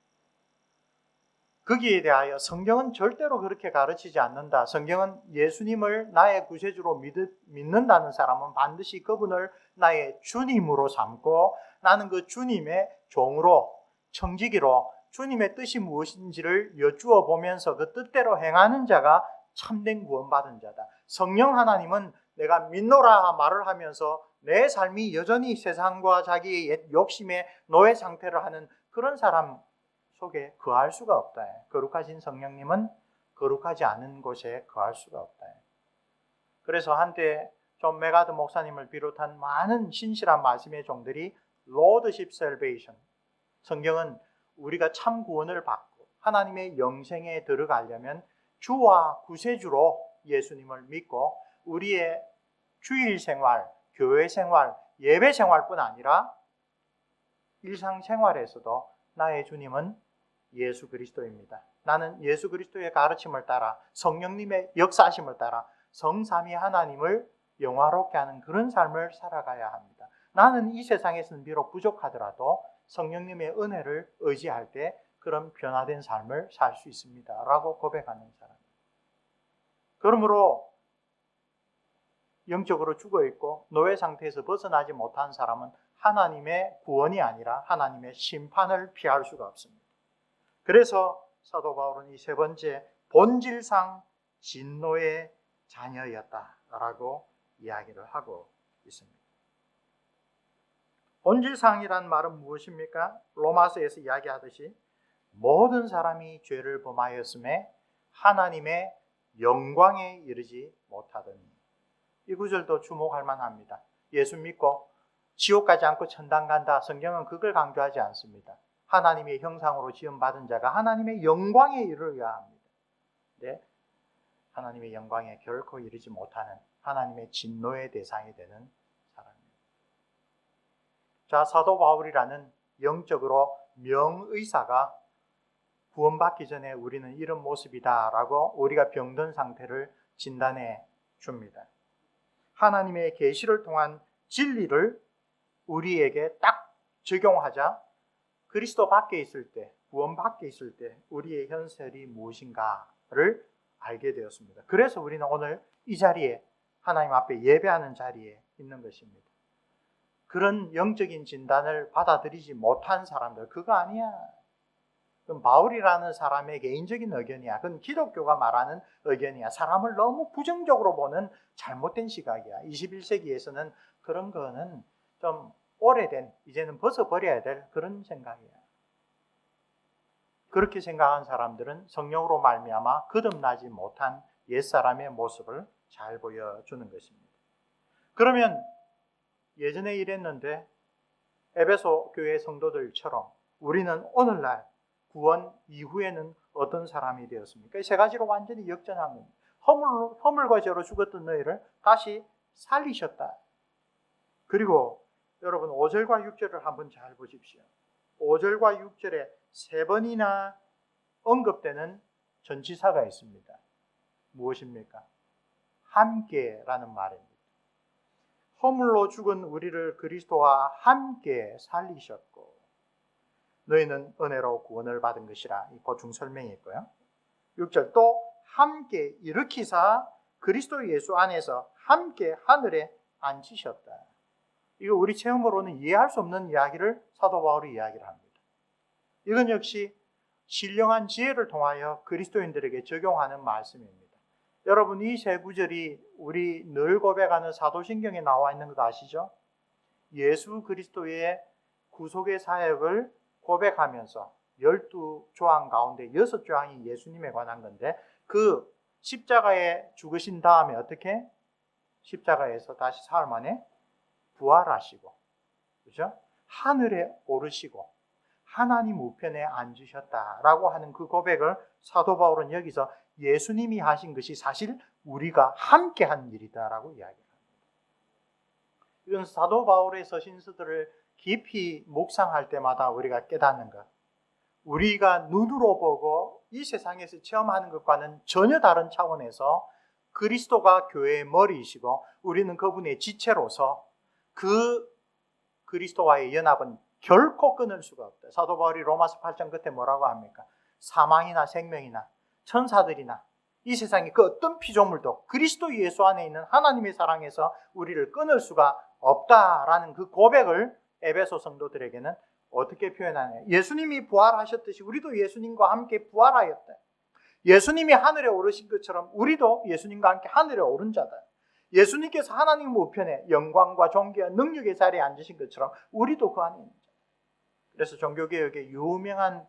거기에 대하여 성경은 절대로 그렇게 가르치지 않는다. 성경은 예수님을 나의 구세주로 믿는다는 사람은 반드시 그분을 나의 주님으로 삼고 나는 그 주님의 종으로, 청지기로 주님의 뜻이 무엇인지를 여쭈어 보면서 그 뜻대로 행하는 자가 참된 구원받은 자다. 성령 하나님은 내가 믿노라 말을 하면서 내 삶이 여전히 세상과 자기의 욕심의 노예 상태를 하는 그런 사람 속에 거할 수가 없다. 거룩하신 성령님은 거룩하지 않은 곳에 거할 수가 없다. 그래서 한때 존 메가드 목사님을 비롯한 많은 신실한 말씀의 종들이 Lordship Salvation, 성경은 우리가 참 구원을 받고 하나님의 영생에 들어가려면 주와 구세주로 예수님을 믿고 우리의 주일 생활, 교회 생활, 예배 생활뿐 아니라 일상생활에서도 나의 주님은 예수 그리스도입니다. 나는 예수 그리스도의 가르침을 따라 성령님의 역사하심을 따라 성삼위 하나님을 영화롭게 하는 그런 삶을 살아가야 합니다. 나는 이 세상에서는 비록 부족하더라도 성령님의 은혜를 의지할 때 그런 변화된 삶을 살 수 있습니다. 라고 고백하는 사람. 그러므로 영적으로 죽어있고 노예 상태에서 벗어나지 못한 사람은 하나님의 구원이 아니라 하나님의 심판을 피할 수가 없습니다. 그래서 사도 바울은 이 세 번째 본질상 진노의 자녀였다라고 이야기를 하고 있습니다. 본질상이란 말은 무엇입니까? 로마서에서 이야기하듯이 모든 사람이 죄를 범하였음에 하나님의 영광에 이르지 못하더니, 이 구절도 주목할 만합니다. 예수 믿고 지옥 가지 않고 천당 간다. 성경은 그걸 강조하지 않습니다. 하나님의 형상으로 지음받은 자가 하나님의 영광에 이르러야 합니다. 네? 하나님의 영광에 결코 이르지 못하는 하나님의 진노의 대상이 되는 사람입니다. 자, 사도 바울이라는 영적으로 명의사가 구원받기 전에 우리는 이런 모습이다라고 우리가 병든 상태를 진단해 줍니다. 하나님의 계시를 통한 진리를 우리에게 딱 적용하자 그리스도 밖에 있을 때, 구원 밖에 있을 때 우리의 현실이 무엇인가를 알게 되었습니다. 그래서 우리는 오늘 이 자리에 하나님 앞에 예배하는 자리에 있는 것입니다. 그런 영적인 진단을 받아들이지 못한 사람들, 그거 아니야. 그건 바울이라는 사람의 개인적인 의견이야. 그건 기독교가 말하는 의견이야. 사람을 너무 부정적으로 보는 잘못된 시각이야. 21세기에서는 그런 거는 좀 오래된, 이제는 벗어버려야 될 그런 생각이야. 그렇게 생각한 사람들은 성령으로 말미암아 거듭나지 못한 옛사람의 모습을 잘 보여주는 것입니다. 그러면 예전에 이랬는데 에베소 교회 성도들처럼 우리는 오늘날 구원 이후에는 어떤 사람이 되었습니까? 이 세 가지로 완전히 역전한 겁니다. 허물과 죄로 죽었던 너희를 다시 살리셨다. 그리고 여러분 5절과 6절을 한번 잘 보십시오. 5절과 6절에 세 번이나 언급되는 전치사가 있습니다. 무엇입니까? 함께라는 말입니다. 허물로 죽은 우리를 그리스도와 함께 살리셨고 너희는 은혜로 구원을 받은 것이라, 이 보충 설명이 있고요. 6절 또 함께 일으키사 그리스도 예수 안에서 함께 하늘에 앉히셨다. 이거 우리 체험으로는 이해할 수 없는 이야기를 사도 바울이 이야기를 합니다. 이건 역시 신령한 지혜를 통하여 그리스도인들에게 적용하는 말씀입니다. 여러분, 이 세 구절이 우리 늘 고백하는 사도신경에 나와 있는 것 아시죠? 예수 그리스도의 구속의 사역을 고백하면서 12조항 가운데 6조항이 예수님에 관한 건데, 그 십자가에 죽으신 다음에 어떻게? 십자가에서 다시 사흘 만에 부활하시고, 그죠? 하늘에 오르시고 하나님 우편에 앉으셨다라고 하는 그 고백을 사도 바울은 여기서 예수님이 하신 것이 사실 우리가 함께 한 일이다라고 이야기합니다. 이건 사도 바울의 서신서들을 깊이 묵상할 때마다 우리가 깨닫는 것, 우리가 눈으로 보고 이 세상에서 체험하는 것과는 전혀 다른 차원에서 그리스도가 교회의 머리이시고 우리는 그분의 지체로서 그 그리스도와의 연합은 결코 끊을 수가 없다. 사도 바울이 로마서 8장 끝에 뭐라고 합니까? 사망이나 생명이나 천사들이나 이 세상의 그 어떤 피조물도 그리스도 예수 안에 있는 하나님의 사랑에서 우리를 끊을 수가 없다라는 그 고백을 에베소 성도들에게는 어떻게 표현하냐? 예수님이 부활하셨듯이 우리도 예수님과 함께 부활하였다. 예수님이 하늘에 오르신 것처럼 우리도 예수님과 함께 하늘에 오른 자다. 예수님께서 하나님 우편에 영광과 존귀와 능력의 자리에 앉으신 것처럼 우리도 그 안에 있는 자다. 그래서 종교개혁의 유명한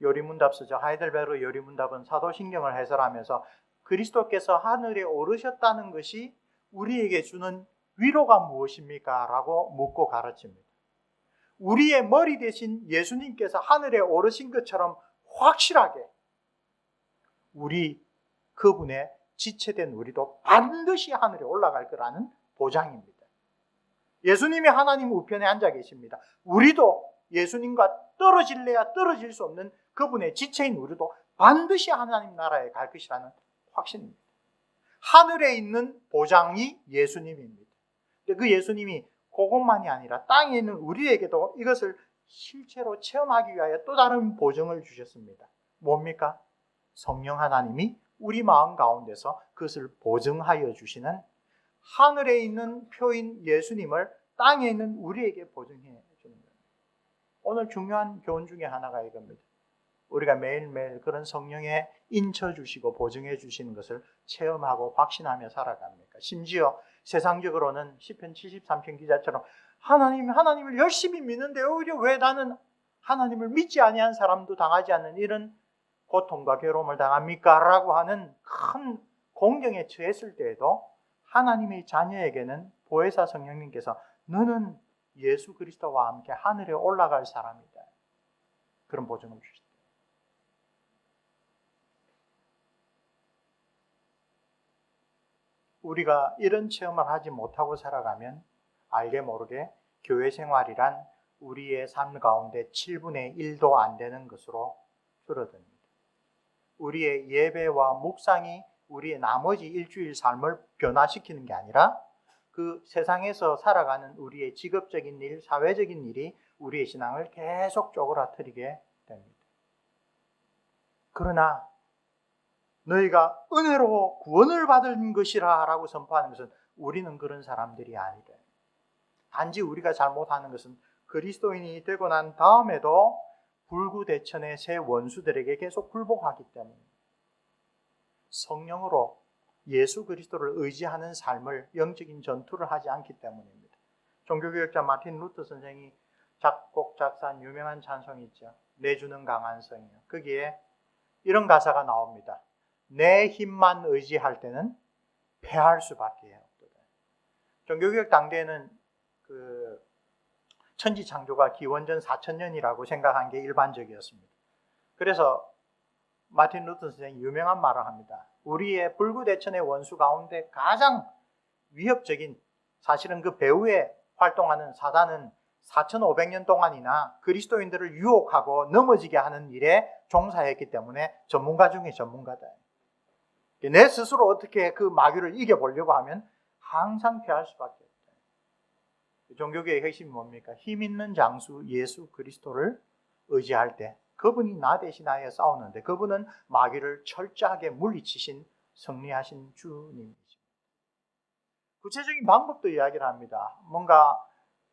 요리문답서죠. 하이델베르 요리문답은 사도신경을 해설하면서 그리스도께서 하늘에 오르셨다는 것이 우리에게 주는 위로가 무엇입니까? 라고 묻고 가르칩니다. 우리의 머리 대신 예수님께서 하늘에 오르신 것처럼 확실하게 우리 그분의 지체된 우리도 반드시 하늘에 올라갈 거라는 보장입니다. 예수님이 하나님 우편에 앉아 계십니다. 우리도 예수님과 떨어질래야 떨어질 수 없는 그분의 지체인 우리도 반드시 하나님 나라에 갈 것이라는 확신입니다. 하늘에 있는 보장이 예수님입니다. 그 예수님이 그것만이 아니라 땅에 있는 우리에게도 이것을 실제로 체험하기 위하여 또 다른 보증을 주셨습니다. 뭡니까? 성령 하나님이 우리 마음 가운데서 그것을 보증하여 주시는, 하늘에 있는 표인 예수님을 땅에 있는 우리에게 보증해 주는 거예요. 오늘 중요한 교훈 중에 하나가 이겁니다. 우리가 매일매일 그런 성령에 인쳐주시고 보증해 주시는 것을 체험하고 확신하며 살아갑니까? 심지어 세상적으로는 시편 73편 기자처럼 하나님을 열심히 믿는데 오히려 왜 나는 하나님을 믿지 아니한 사람도 당하지 않는 이런 고통과 괴로움을 당합니까? 라고 하는 큰 공경에 처했을 때에도 하나님의 자녀에게는 보혜사 성령님께서 너는 예수 그리스도와 함께 하늘에 올라갈 사람이다. 그런 보증을 주셨다. 우리가 이런 체험을 하지 못하고 살아가면 알게 모르게 교회 생활이란 우리의 삶 가운데 7분의 1도 안 되는 것으로 줄어듭니다. 우리의 예배와 묵상이 우리의 나머지 일주일 삶을 변화시키는 게 아니라 그 세상에서 살아가는 우리의 직업적인 일, 사회적인 일이 우리의 신앙을 계속 쪼그라뜨리게 됩니다. 그러나 너희가 은혜로 구원을 받은 것이라 라고 선포하는 것은 우리는 그런 사람들이 아니다. 단지 우리가 잘못하는 것은 그리스도인이 되고 난 다음에도 불구대천의 새 원수들에게 계속 굴복하기 때문에 성령으로 예수 그리스도를 의지하는 삶을 영적인 전투를 하지 않기 때문입니다. 종교개혁자 마틴 루터 선생이 작곡 작사한 유명한 찬송이 있죠. 내주는 강한 성이요. 거기에 이런 가사가 나옵니다. 내 힘만 의지할 때는 패할 수밖에 없다. 종교개혁 당대에는 그 천지창조가 기원전 4000년이라고 생각한 게 일반적이었습니다. 그래서 마틴 루터 선생이 유명한 말을 합니다. 우리의 불구대천의 원수 가운데 가장 위협적인, 사실은 그 배후에 활동하는 사단은 4500년 동안이나 그리스도인들을 유혹하고 넘어지게 하는 일에 종사했기 때문에 전문가 중에 전문가다. 내 스스로 어떻게 그 마귀를 이겨보려고 하면 항상 패할 수밖에 없다. 종교계의 핵심이 뭡니까? 힘 있는 장수 예수 그리스도를 의지할 때 그분이 나 대신하여 싸우는데 그분은 마귀를 철저하게 물리치신 승리하신 주님이십니다. 구체적인 방법도 이야기를 합니다. 뭔가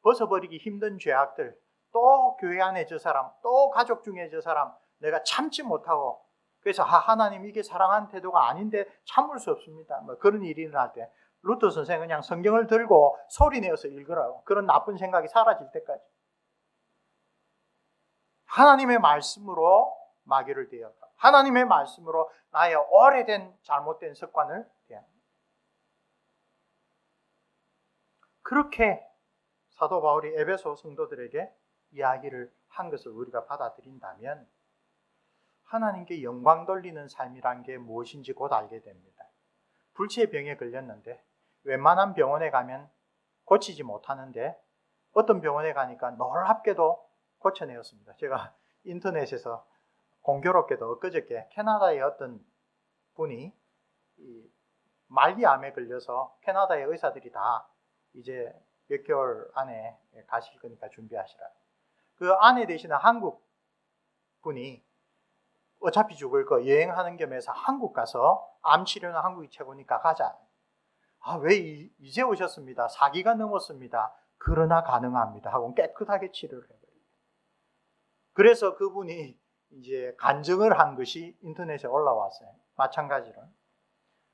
벗어버리기 힘든 죄악들, 또 교회 안에 저 사람, 또 가족 중에 저 사람 내가 참지 못하고 그래서 하나님 이게 사랑하는 태도가 아닌데 참을 수 없습니다. 뭐 그런 일이 일어날 때 루터 선생은 그냥 성경을 들고 소리내어서 읽으라고. 그런 나쁜 생각이 사라질 때까지. 하나님의 말씀으로 마귀를 대하고 하나님의 말씀으로 나의 오래된 잘못된 습관을 대합니다. 그렇게 사도 바울이 에베소 성도들에게 이야기를 한 것을 우리가 받아들인다면 하나님께 영광 돌리는 삶이란 게 무엇인지 곧 알게 됩니다. 불치의 병에 걸렸는데 웬만한 병원에 가면 고치지 못하는데 어떤 병원에 가니까 놀랍게도 고쳐내었습니다. 제가 인터넷에서 공교롭게도 엊그저께 캐나다의 어떤 분이 말기암에 걸려서 캐나다의 의사들이 다 이제 몇 개월 안에 가실 거니까 준비하시라. 그 아내 되시는 한국 분이 어차피 죽을 거 여행하는 겸해서 한국 가서 암 치료는 한국이 최고니까 가자. 왜 이제 오셨습니다. 4기가 넘었습니다. 그러나 가능합니다. 하고 깨끗하게 치료를 해버려요. 그래서 그분이 이제 간증을 한 것이 인터넷에 올라왔어요. 마찬가지로.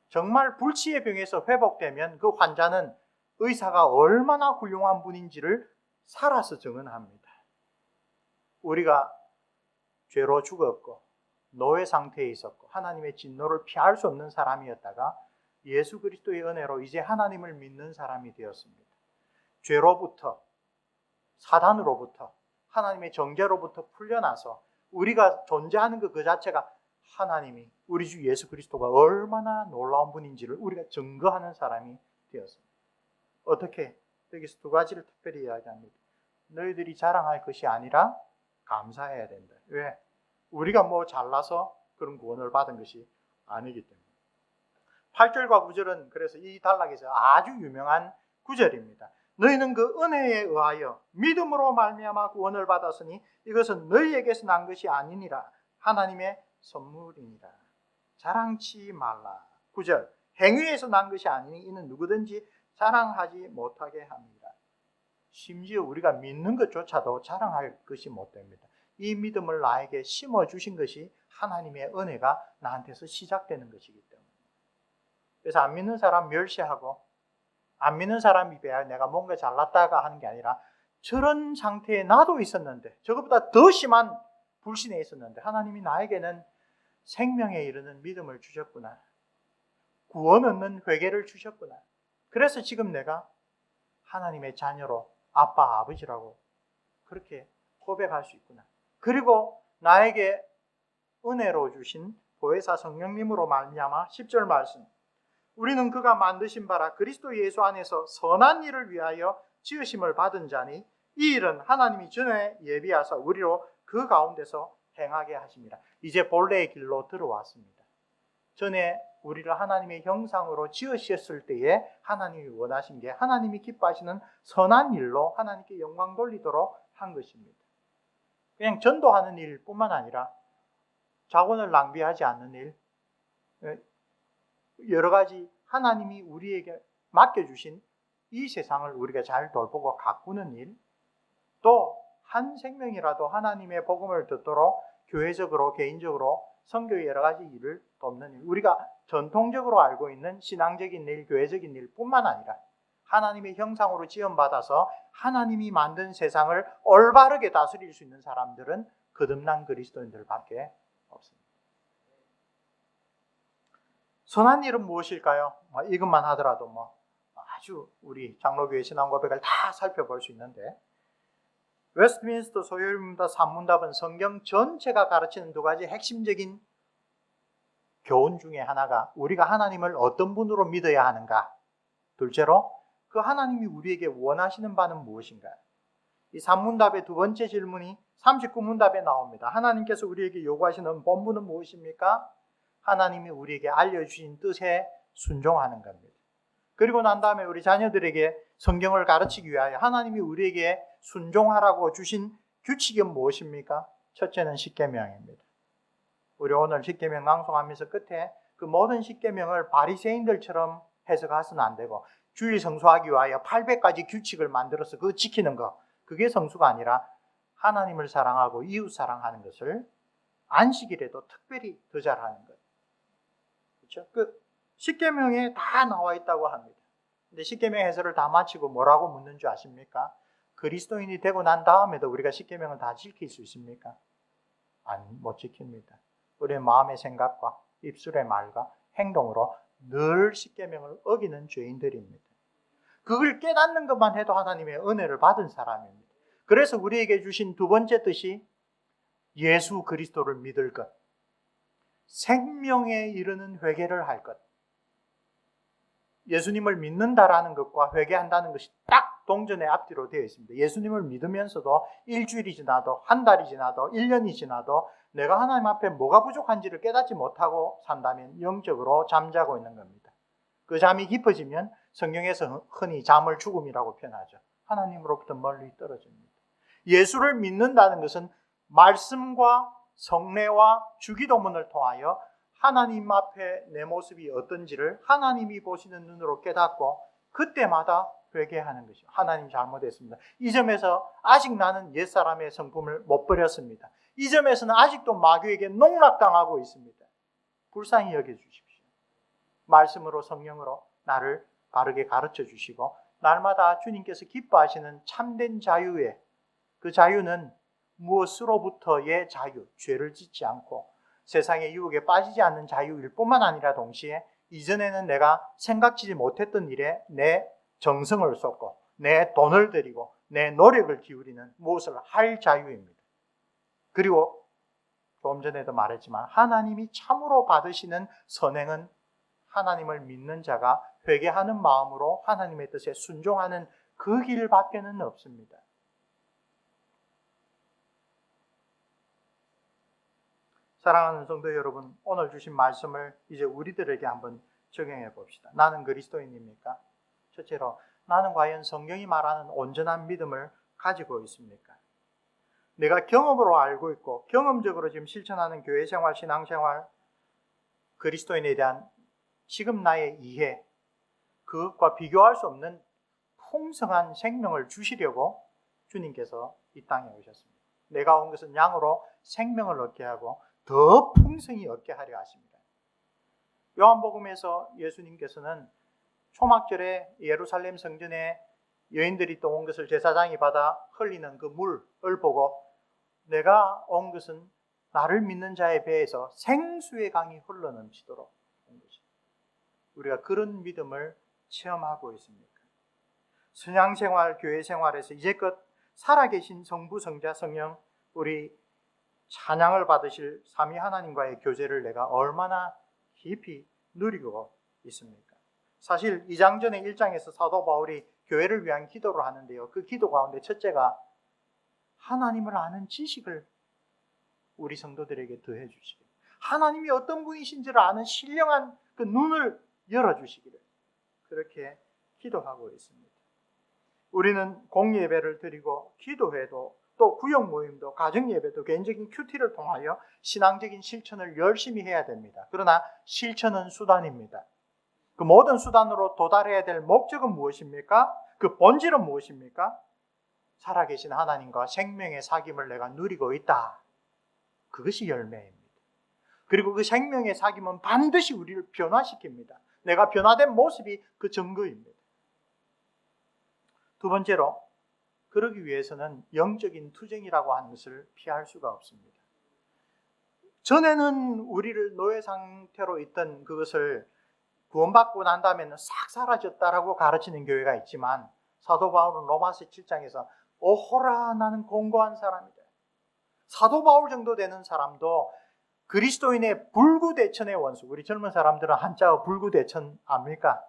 정말 불치의 병에서 회복되면 그 환자는 의사가 얼마나 훌륭한 분인지를 살아서 증언합니다. 우리가 죄로 죽었고 노예 상태에 있었고 하나님의 진노를 피할 수 없는 사람이었다가 예수 그리스도의 은혜로 이제 하나님을 믿는 사람이 되었습니다. 죄로부터 사단으로부터 하나님의 정죄로부터 풀려나서 우리가 존재하는 그 자체가 하나님이 우리 주 예수 그리스도가 얼마나 놀라운 분인지를 우리가 증거하는 사람이 되었습니다. 어떻게? 여기서 두 가지를 특별히 이야기합니다. 너희들이 자랑할 것이 아니라 감사해야 된다. 왜? 우리가 뭐 잘나서 그런 구원을 받은 것이 아니기 때문에. 8절과 9절은 그래서 이 단락에서 아주 유명한 구절입니다. 너희는 그 은혜에 의하여 믿음으로 말미암아 구원을 받았으니 이것은 너희에게서 난 것이 아니니라. 하나님의 선물이니라. 자랑치 말라. 9절. 행위에서 난 것이 아니니 이는 누구든지 자랑하지 못하게 합니다. 심지어 우리가 믿는 것조차도 자랑할 것이 못 됩니다. 이 믿음을 나에게 심어주신 것이 하나님의 은혜가 나한테서 시작되는 것이기 때문에. 그래서 안 믿는 사람 멸시하고 안 믿는 사람이 내가 뭔가 잘났다가 하는 게 아니라 저런 상태에 나도 있었는데 저것보다 더 심한 불신에 있었는데 하나님이 나에게는 생명에 이르는 믿음을 주셨구나. 구원 얻는 회개를 주셨구나. 그래서 지금 내가 하나님의 자녀로 아빠, 아버지라고 그렇게 고백할 수 있구나. 그리고 나에게 은혜로 주신 보혜사 성령님으로 말미암아 10절 말씀. 우리는 그가 만드신 바라 그리스도 예수 안에서 선한 일을 위하여 지으심을 받은 자니 이 일은 하나님이 전에 예비하사 우리로 그 가운데서 행하게 하십니다. 이제 본래의 길로 들어왔습니다. 전에 우리를 하나님의 형상으로 지으셨을 때에 하나님이 원하신 게 하나님이 기뻐하시는 선한 일로 하나님께 영광 돌리도록 한 것입니다. 그냥 전도하는 일뿐만 아니라 자원을 낭비하지 않는 일, 여러 가지 하나님이 우리에게 맡겨주신 이 세상을 우리가 잘 돌보고 가꾸는 일, 또 한 생명이라도 하나님의 복음을 듣도록 교회적으로 개인적으로 선교의 여러 가지 일을 돕는 일, 우리가 전통적으로 알고 있는 신앙적인 일, 교회적인 일뿐만 아니라 하나님의 형상으로 지음받아서 하나님이 만든 세상을 올바르게 다스릴 수 있는 사람들은 거듭난 그리스도인들밖에 없습니다. 선한 일은 무엇일까요? 이것만 하더라도 아주 우리 장로교회 신앙 고백을 다 살펴볼 수 있는데, 웨스트민스터 소요문답 산문답은 성경 전체가 가르치는 두 가지 핵심적인 교훈 중에 하나가 우리가 하나님을 어떤 분으로 믿어야 하는가, 둘째로 그 하나님이 우리에게 원하시는 바는 무엇인가. 이 산문답의 두 번째 질문이 39문답에 나옵니다. 하나님께서 우리에게 요구하시는 본분은 무엇입니까? 하나님이 우리에게 알려주신 뜻에 순종하는 겁니다. 그리고 난 다음에 우리 자녀들에게 성경을 가르치기 위하여 하나님이 우리에게 순종하라고 주신 규칙은 무엇입니까? 첫째는 십계명입니다. 우리 오늘 십계명 낭송하면서 끝에 그 모든 십계명을 바리새인들처럼 해석해서는 안 되고, 주일 성수하기 위하여 800가지 규칙을 만들어서 그거 지키는 거, 그게 성수가 아니라 하나님을 사랑하고 이웃 사랑하는 것을 안식일에도 특별히 더 잘하는 거예요. 그렇죠? 그 십계명에 다 나와 있다고 합니다. 근데 십계명 해설을 다 마치고 뭐라고 묻는 줄 아십니까? 그리스도인이 되고 난 다음에도 우리가 십계명을 다 지킬 수 있습니까? 못 지킵니다. 우리의 마음의 생각과 입술의 말과 행동으로 늘 십계명을 어기는 죄인들입니다. 그걸 깨닫는 것만 해도 하나님의 은혜를 받은 사람입니다. 그래서 우리에게 주신 두 번째 뜻이 예수 그리스도를 믿을 것, 생명에 이르는 회개를 할 것. 예수님을 믿는다라는 것과 회개한다는 것이 딱 동전의 앞뒤로 되어 있습니다. 예수님을 믿으면서도 일주일이 지나도 한 달이 지나도 1년이 지나도 내가 하나님 앞에 뭐가 부족한지를 깨닫지 못하고 산다면 영적으로 잠자고 있는 겁니다. 그 잠이 깊어지면 성경에서 흔히 잠을 죽음이라고 표현하죠. 하나님으로부터 멀리 떨어집니다. 예수를 믿는다는 것은 말씀과 성례와 주기도문을 통하여 하나님 앞에 내 모습이 어떤지를 하나님이 보시는 눈으로 깨닫고 그때마다 회개하는 것이죠. 하나님 잘못했습니다. 이 점에서 아직 나는 옛사람의 성품을 못 버렸습니다. 이 점에서는 아직도 마귀에게 농락당하고 있습니다. 불쌍히 여겨주십시오. 말씀으로 성령으로 나를 바르게 가르쳐 주시고 날마다 주님께서 기뻐하시는 참된 자유의 그 자유는 무엇으로부터의 자유, 죄를 짓지 않고 세상의 유혹에 빠지지 않는 자유일 뿐만 아니라 동시에 이전에는 내가 생각지도 못했던 일에 내 정성을 쏟고 내 돈을 들이고 내 노력을 기울이는 무엇을 할 자유입니다. 그리고 조금 전에도 말했지만 하나님이 참으로 받으시는 선행은 하나님을 믿는 자가 회개하는 마음으로 하나님의 뜻에 순종하는 그 길밖에는 없습니다. 사랑하는 성도 여러분, 오늘 주신 말씀을 이제 우리들에게 한번 적용해 봅시다. 나는 그리스도인입니까? 첫째로, 나는 과연 성경이 말하는 온전한 믿음을 가지고 있습니까? 내가 경험으로 알고 있고 경험적으로 지금 실천하는 교회 생활, 신앙 생활, 그리스도인에 대한 지금 나의 이해, 그것과 비교할 수 없는 풍성한 생명을 주시려고 주님께서 이 땅에 오셨습니다. 내가 온 것은 양으로 생명을 얻게 하고 더 풍성히 얻게 하려 하십니다. 요한복음에서 예수님께서는 초막절에 예루살렘 성전에 여인들이 또 온 것을 제사장이 받아 흘리는 그 물을 보고 내가 온 것은 나를 믿는 자의 배에서 생수의 강이 흘러넘치도록 온 것입니다. 우리가 그런 믿음을 체험하고 있습니까? 신앙생활, 교회 생활에서 이제껏 살아계신 성부, 성자, 성령, 우리 찬양을 받으실 삼위 하나님과의 교제를 내가 얼마나 깊이 누리고 있습니까? 사실 2장 전에 1장에서 사도 바울이 교회를 위한 기도를 하는데요. 그 기도 가운데 첫째가 하나님을 아는 지식을 우리 성도들에게 더해 주시길, 하나님이 어떤 분이신지를 아는 신령한 그 눈을 열어주시기를 그렇게 기도하고 있습니다. 우리는 공예배를 드리고 기도회도 또 구역 모임도 가정예배도 개인적인 큐티를 통하여 신앙적인 실천을 열심히 해야 됩니다. 그러나 실천은 수단입니다. 그 모든 수단으로 도달해야 될 목적은 무엇입니까? 그 본질은 무엇입니까? 살아계신 하나님과 생명의 사귐을 내가 누리고 있다. 그것이 열매입니다. 그리고 그 생명의 사귐은 반드시 우리를 변화시킵니다. 내가 변화된 모습이 그 증거입니다. 두 번째로, 그러기 위해서는 영적인 투쟁이라고 하는 것을 피할 수가 없습니다. 전에는 우리를 노예 상태로 있던 그것을 구원받고 난 다음에는 싹 사라졌다라고 가르치는 교회가 있지만, 사도 바울은 로마서 7장에서 오호라 나는 공고한 사람이다. 사도 바울 정도 되는 사람도 그리스도인의 불구대천의 원수, 우리 젊은 사람들은 한자어 불구대천 압니까?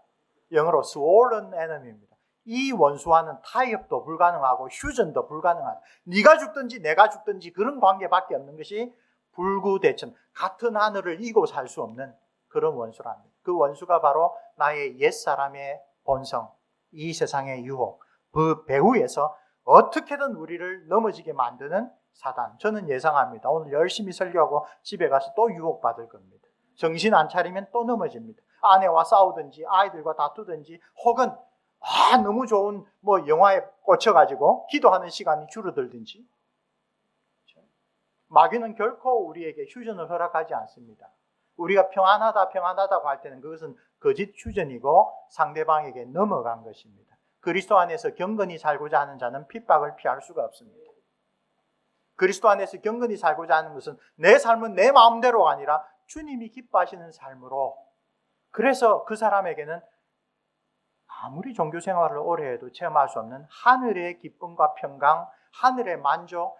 영어로 sworn enemy입니다. 이 원수와는 타협도 불가능하고 휴전도 불가능한, 네가 죽든지 내가 죽든지 그런 관계밖에 없는 것이 불구대천, 같은 하늘을 이고 살 수 없는 그런 원수랍니다. 그 원수가 바로 나의 옛사람의 본성, 이 세상의 유혹, 그 배후에서 어떻게든 우리를 넘어지게 만드는 사단. 저는 예상합니다. 오늘 열심히 설교하고 집에 가서 또 유혹받을 겁니다. 정신 안 차리면 또 넘어집니다. 아내와 싸우든지 아이들과 다투든지, 혹은 너무 좋은 영화에 꽂혀가지고 기도하는 시간이 줄어들든지. 마귀는 결코 우리에게 휴전을 허락하지 않습니다. 우리가 평안하다고 할 때는 그것은 거짓 휴전이고 상대방에게 넘어간 것입니다. 그리스도 안에서 경건히 살고자 하는 자는 핍박을 피할 수가 없습니다. 그리스도 안에서 경건히 살고자 하는 것은 내 삶은 내 마음대로가 아니라 주님이 기뻐하시는 삶으로, 그래서 그 사람에게는 아무리 종교 생활을 오래 해도 체험할 수 없는 하늘의 기쁨과 평강, 하늘의 만족,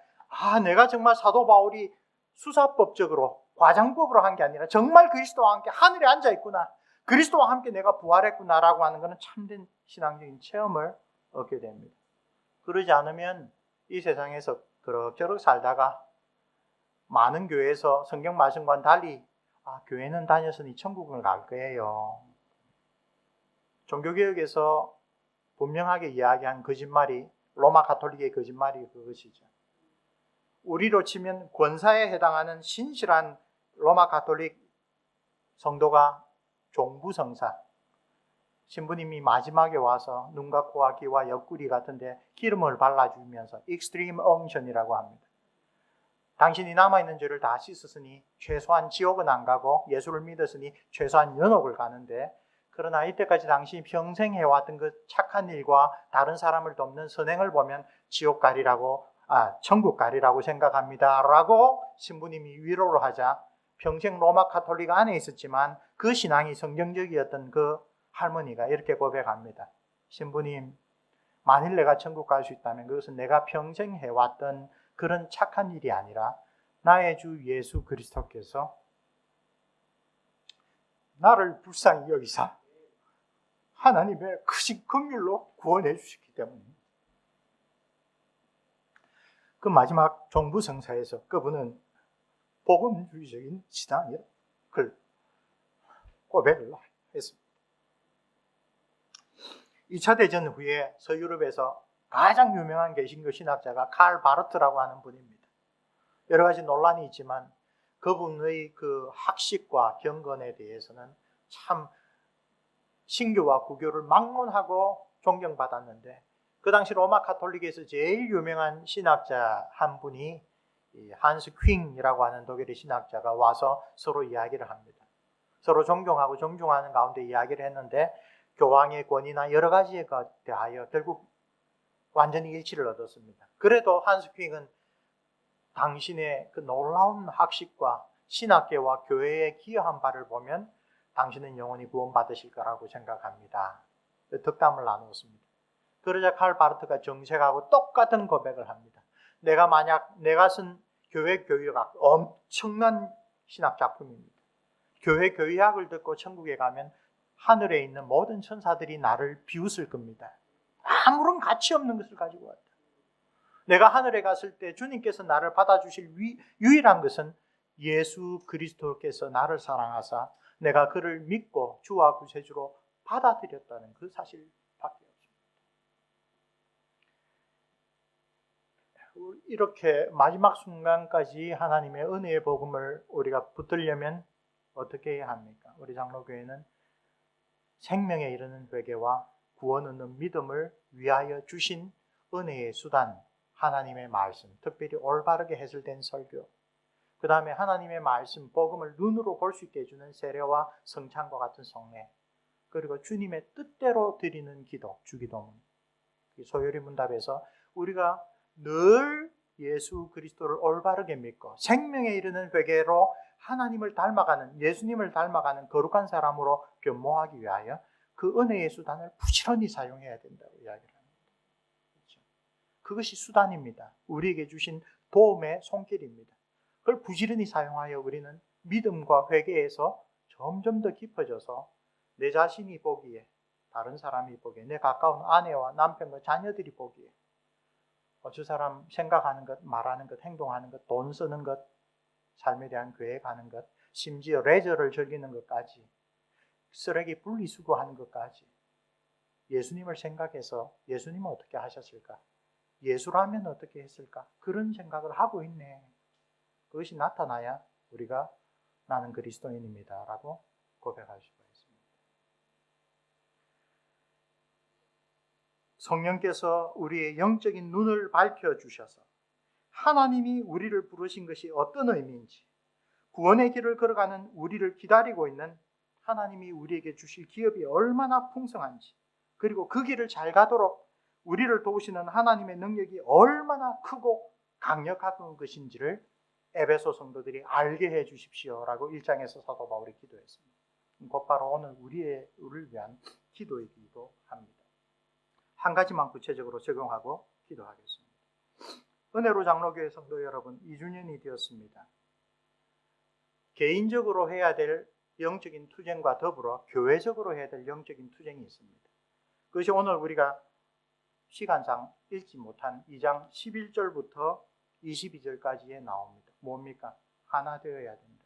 내가 정말 사도 바울이 수사법적으로 과장법으로 한 게 아니라 정말 그리스도와 함께 하늘에 앉아 있구나, 그리스도와 함께 내가 부활했구나라고 하는 것은 참된 신앙적인 체험을 얻게 됩니다. 그러지 않으면 이 세상에서 그럭저럭 살다가 많은 교회에서 성경 말씀과는 달리 교회는 다녔으니 천국을 갈 거예요. 종교개혁에서 분명하게 이야기한 거짓말이, 로마 가톨릭의 거짓말이 그것이죠. 우리로 치면 권사에 해당하는 신실한 로마 가톨릭 성도가 종부성사, 신부님이 마지막에 와서 눈과 코와 귀와 옆구리 같은데 기름을 발라주면서 익스트림 엉션이라고 합니다. 당신이 남아있는 죄를 다 씻었으니 최소한 지옥은 안 가고, 예수를 믿었으니 최소한 연옥을 가는데, 그러나 이때까지 당신이 평생 해왔던 그 착한 일과 다른 사람을 돕는 선행을 보면 지옥 가리라고, 천국 가리라고 생각합니다 라고 신부님이 위로를 하자, 평생 로마 가톨릭 안에 있었지만 그 신앙이 성경적이었던 그 할머니가 이렇게 고백합니다. 신부님, 만일 내가 천국 갈 수 있다면 그것은 내가 평생 해왔던 그런 착한 일이 아니라 나의 주 예수 그리스도께서 나를 불쌍히 여기사 하나님의 크신 긍휼로 구원해 주셨기 때문입니다. 그 마지막 종부성사에서 그분은 복음주의적인 신앙을 고백을 했습니다. 2차 대전 후에 서유럽에서 가장 유명한 개신교 신학자가 칼 바르트라고 하는 분입니다. 여러 가지 논란이 있지만 그분의 그 학식과 경건에 대해서는 참 신교와 구교를 막론하고 존경받았는데, 그 당시 로마 가톨릭에서 제일 유명한 신학자 한 분이 한스 퀸이라고 하는 독일의 신학자가 와서 서로 이야기를 합니다. 서로 존경하고 존중하는 가운데 이야기를 했는데, 교황의 권위나 여러 가지에 대하여 결국 완전히 일치를 얻었습니다. 그래도 한스 퀸은 당신의 그 놀라운 학식과 신학계와 교회에 기여한 바를 보면 당신은 영원히 구원받으실 거라고 생각합니다. 덕담을 나누었습니다. 그러자 칼 바르트가 정색하고 똑같은 고백을 합니다. 내가 쓴 교회 교육학, 엄청난 신학 작품입니다. 교회 교육학을 듣고 천국에 가면 하늘에 있는 모든 천사들이 나를 비웃을 겁니다. 아무런 가치 없는 것을 가지고 왔다. 내가 하늘에 갔을 때 주님께서 나를 받아주실 유일한 것은 예수 그리스도께서 나를 사랑하사 내가 그를 믿고 주와 구세주로 받아들였다는 그 사실밖에 없습니다. 이렇게 마지막 순간까지 하나님의 은혜의 복음을 우리가 붙들려면 어떻게 해야 합니까? 우리 장로교회는 생명에 이르는 회개와 구원 얻는 믿음을 위하여 주신 은혜의 수단, 하나님의 말씀, 특별히 올바르게 해설된 설교, 그 다음에 하나님의 말씀, 복음을 눈으로 볼 수 있게 해주는 세례와 성찬과 같은 성례, 그리고 주님의 뜻대로 드리는 기도, 주기도문. 소요리 문답에서 우리가 늘 예수 그리스도를 올바르게 믿고 생명에 이르는 회개로 하나님을 닮아가는, 예수님을 닮아가는 거룩한 사람으로 변모하기 위하여 그 은혜의 수단을 부지런히 사용해야 된다고 이야기를 합니다. 그렇죠? 그것이 수단입니다. 우리에게 주신 도움의 손길입니다. 그걸 부지런히 사용하여 우리는 믿음과 회개에서 점점 더 깊어져서 내 자신이 보기에, 다른 사람이 보기에, 내 가까운 아내와 남편과 자녀들이 보기에 저 사람 생각하는 것, 말하는 것, 행동하는 것, 돈 쓰는 것, 삶에 대한 계획하는 것, 심지어 레저를 즐기는 것까지, 쓰레기 분리수거하는 것까지 예수님을 생각해서 예수님은 어떻게 하셨을까? 예수라면 어떻게 했을까? 그런 생각을 하고 있네. 그것이 나타나야 우리가 나는 그리스도인입니다 라고 고백할 수가 있습니다. 성령께서 우리의 영적인 눈을 밝혀주셔서 하나님이 우리를 부르신 것이 어떤 의미인지, 구원의 길을 걸어가는 우리를 기다리고 있는 하나님이 우리에게 주실 기업이 얼마나 풍성한지, 그리고 그 길을 잘 가도록 우리를 도우시는 하나님의 능력이 얼마나 크고 강력한 것인지를 에베소 성도들이 알게 해 주십시오라고 1장에서 사도 바울이 기도했습니다. 곧바로 오늘 우리를 위한 기도이기도 합니다. 한 가지만 구체적으로 적용하고 기도하겠습니다. 은혜로 장로교회 성도 여러분, 2주년이 되었습니다. 개인적으로 해야 될 영적인 투쟁과 더불어 교회적으로 해야 될 영적인 투쟁이 있습니다. 그것이 오늘 우리가 시간상 읽지 못한 2장 11절부터 22절까지에 나옵니다. 뭡니까? 하나 되어야 된다.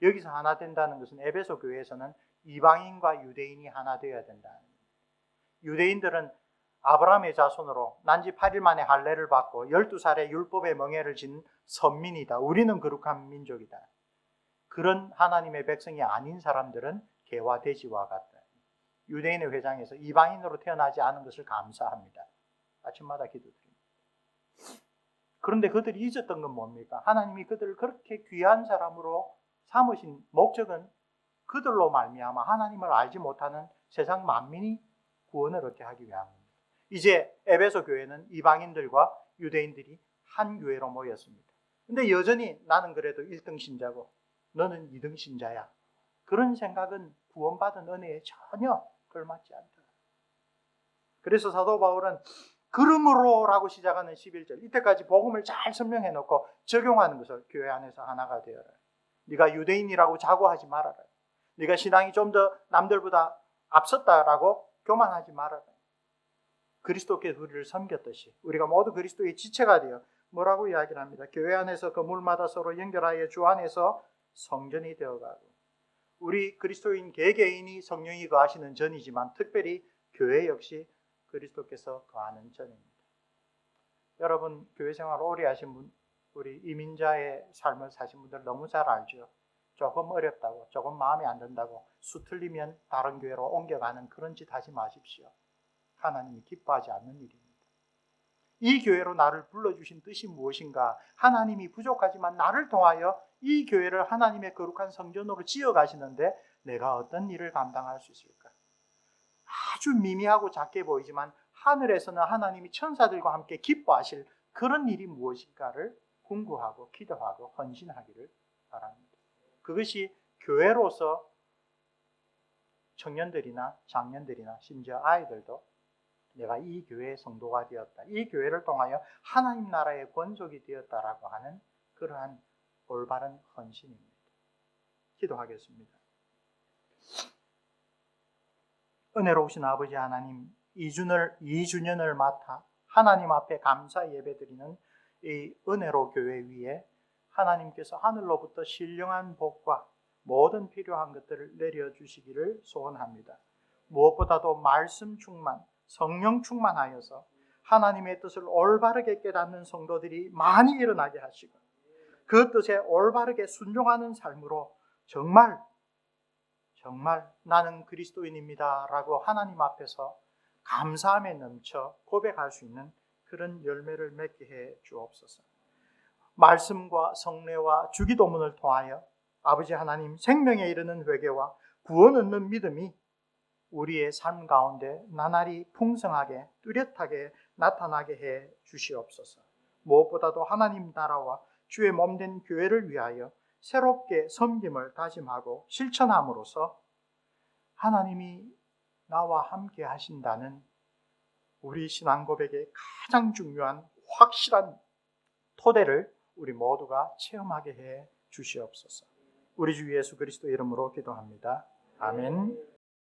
여기서 하나 된다는 것은 에베소 교회에서는 이방인과 유대인이 하나 되어야 된다. 유대인들은 아브라함의 자손으로 난지 8일 만에 할례를 받고 12살에 율법의 멍에를 진 선민이다. 우리는 거룩한 민족이다. 그런 하나님의 백성이 아닌 사람들은 개와 돼지와 같다. 유대인의 회장에서 이방인으로 태어나지 않은 것을 감사합니다. 아침마다 기도드립니다. 그런데 그들이 잊었던 건 뭡니까? 하나님이 그들을 그렇게 귀한 사람으로 삼으신 목적은 그들로 말미암아 하나님을 알지 못하는 세상 만민이 구원을 얻게 하기 위함입니다. 이제 에베소 교회는 이방인들과 유대인들이 한 교회로 모였습니다. 근데 여전히 나는 그래도 1등 신자고 너는 2등 신자야. 그런 생각은 구원받은 은혜에 전혀 걸맞지 않다. 그래서 사도 바울은 그러므로라고 시작하는 11절, 이때까지 복음을 잘 설명해 놓고 적용하는 것을 교회 안에서 하나가 되어라. 네가 유대인이라고 자고하지 말아라. 네가 신앙이 좀 더 남들보다 앞섰다라고 교만하지 말아라. 그리스도께서 우리를 섬겼듯이 우리가 모두 그리스도의 지체가 되어 뭐라고 이야기를 합니다. 교회 안에서 건물마다 서로 연결하여 주 안에서 성전이 되어가고, 우리 그리스도인 개개인이 성령이 거하시는 전이지만 특별히 교회 역시 그리스도께서 거하는 전입니다. 여러분, 교회 생활 오래 하신 분, 우리 이민자의 삶을 사신 분들 너무 잘 알죠. 조금 어렵다고, 조금 마음에 안 든다고 수 틀리면 다른 교회로 옮겨가는 그런 짓 하지 마십시오. 하나님이 기뻐하지 않는 일입니다. 이 교회로 나를 불러주신 뜻이 무엇인가? 하나님이 부족하지만 나를 통하여 이 교회를 하나님의 거룩한 성전으로 지어가시는데 내가 어떤 일을 감당할 수 있을까? 아주 미미하고 작게 보이지만 하늘에서는 하나님이 천사들과 함께 기뻐하실 그런 일이 무엇인가를 궁구하고 기도하고 헌신하기를 바랍니다. 그것이 교회로서 청년들이나 장년들이나 심지어 아이들도 내가 이 교회의 성도가 되었다, 이 교회를 통하여 하나님 나라의 권속이 되었다라고 하는 그러한 올바른 헌신입니다. 기도하겠습니다. 은혜로우신 아버지 하나님, 2주년을 맡아 하나님 앞에 감사 예배드리는 이 은혜로 교회 위에 하나님께서 하늘로부터 신령한 복과 모든 필요한 것들을 내려주시기를 소원합니다. 무엇보다도 말씀 충만, 성령 충만하여서 하나님의 뜻을 올바르게 깨닫는 성도들이 많이 일어나게 하시고, 그 뜻에 올바르게 순종하는 삶으로 정말 정말 나는 그리스도인입니다 라고 하나님 앞에서 감사함에 넘쳐 고백할 수 있는 그런 열매를 맺게 해 주옵소서. 말씀과 성례와 주기도문을 통하여 아버지 하나님 생명에 이르는 회개와 구원 얻는 믿음이 우리의 삶 가운데 나날이 풍성하게 뚜렷하게 나타나게 해 주시옵소서. 무엇보다도 하나님 나라와 주의 몸된 교회를 위하여 새롭게 섬김을 다짐하고 실천함으로써 하나님이 나와 함께 하신다는 우리 신앙 고백의 가장 중요한 확실한 토대를 우리 모두가 체험하게 해 주시옵소서. 우리 주 예수 그리스도 이름으로 기도합니다. 아멘.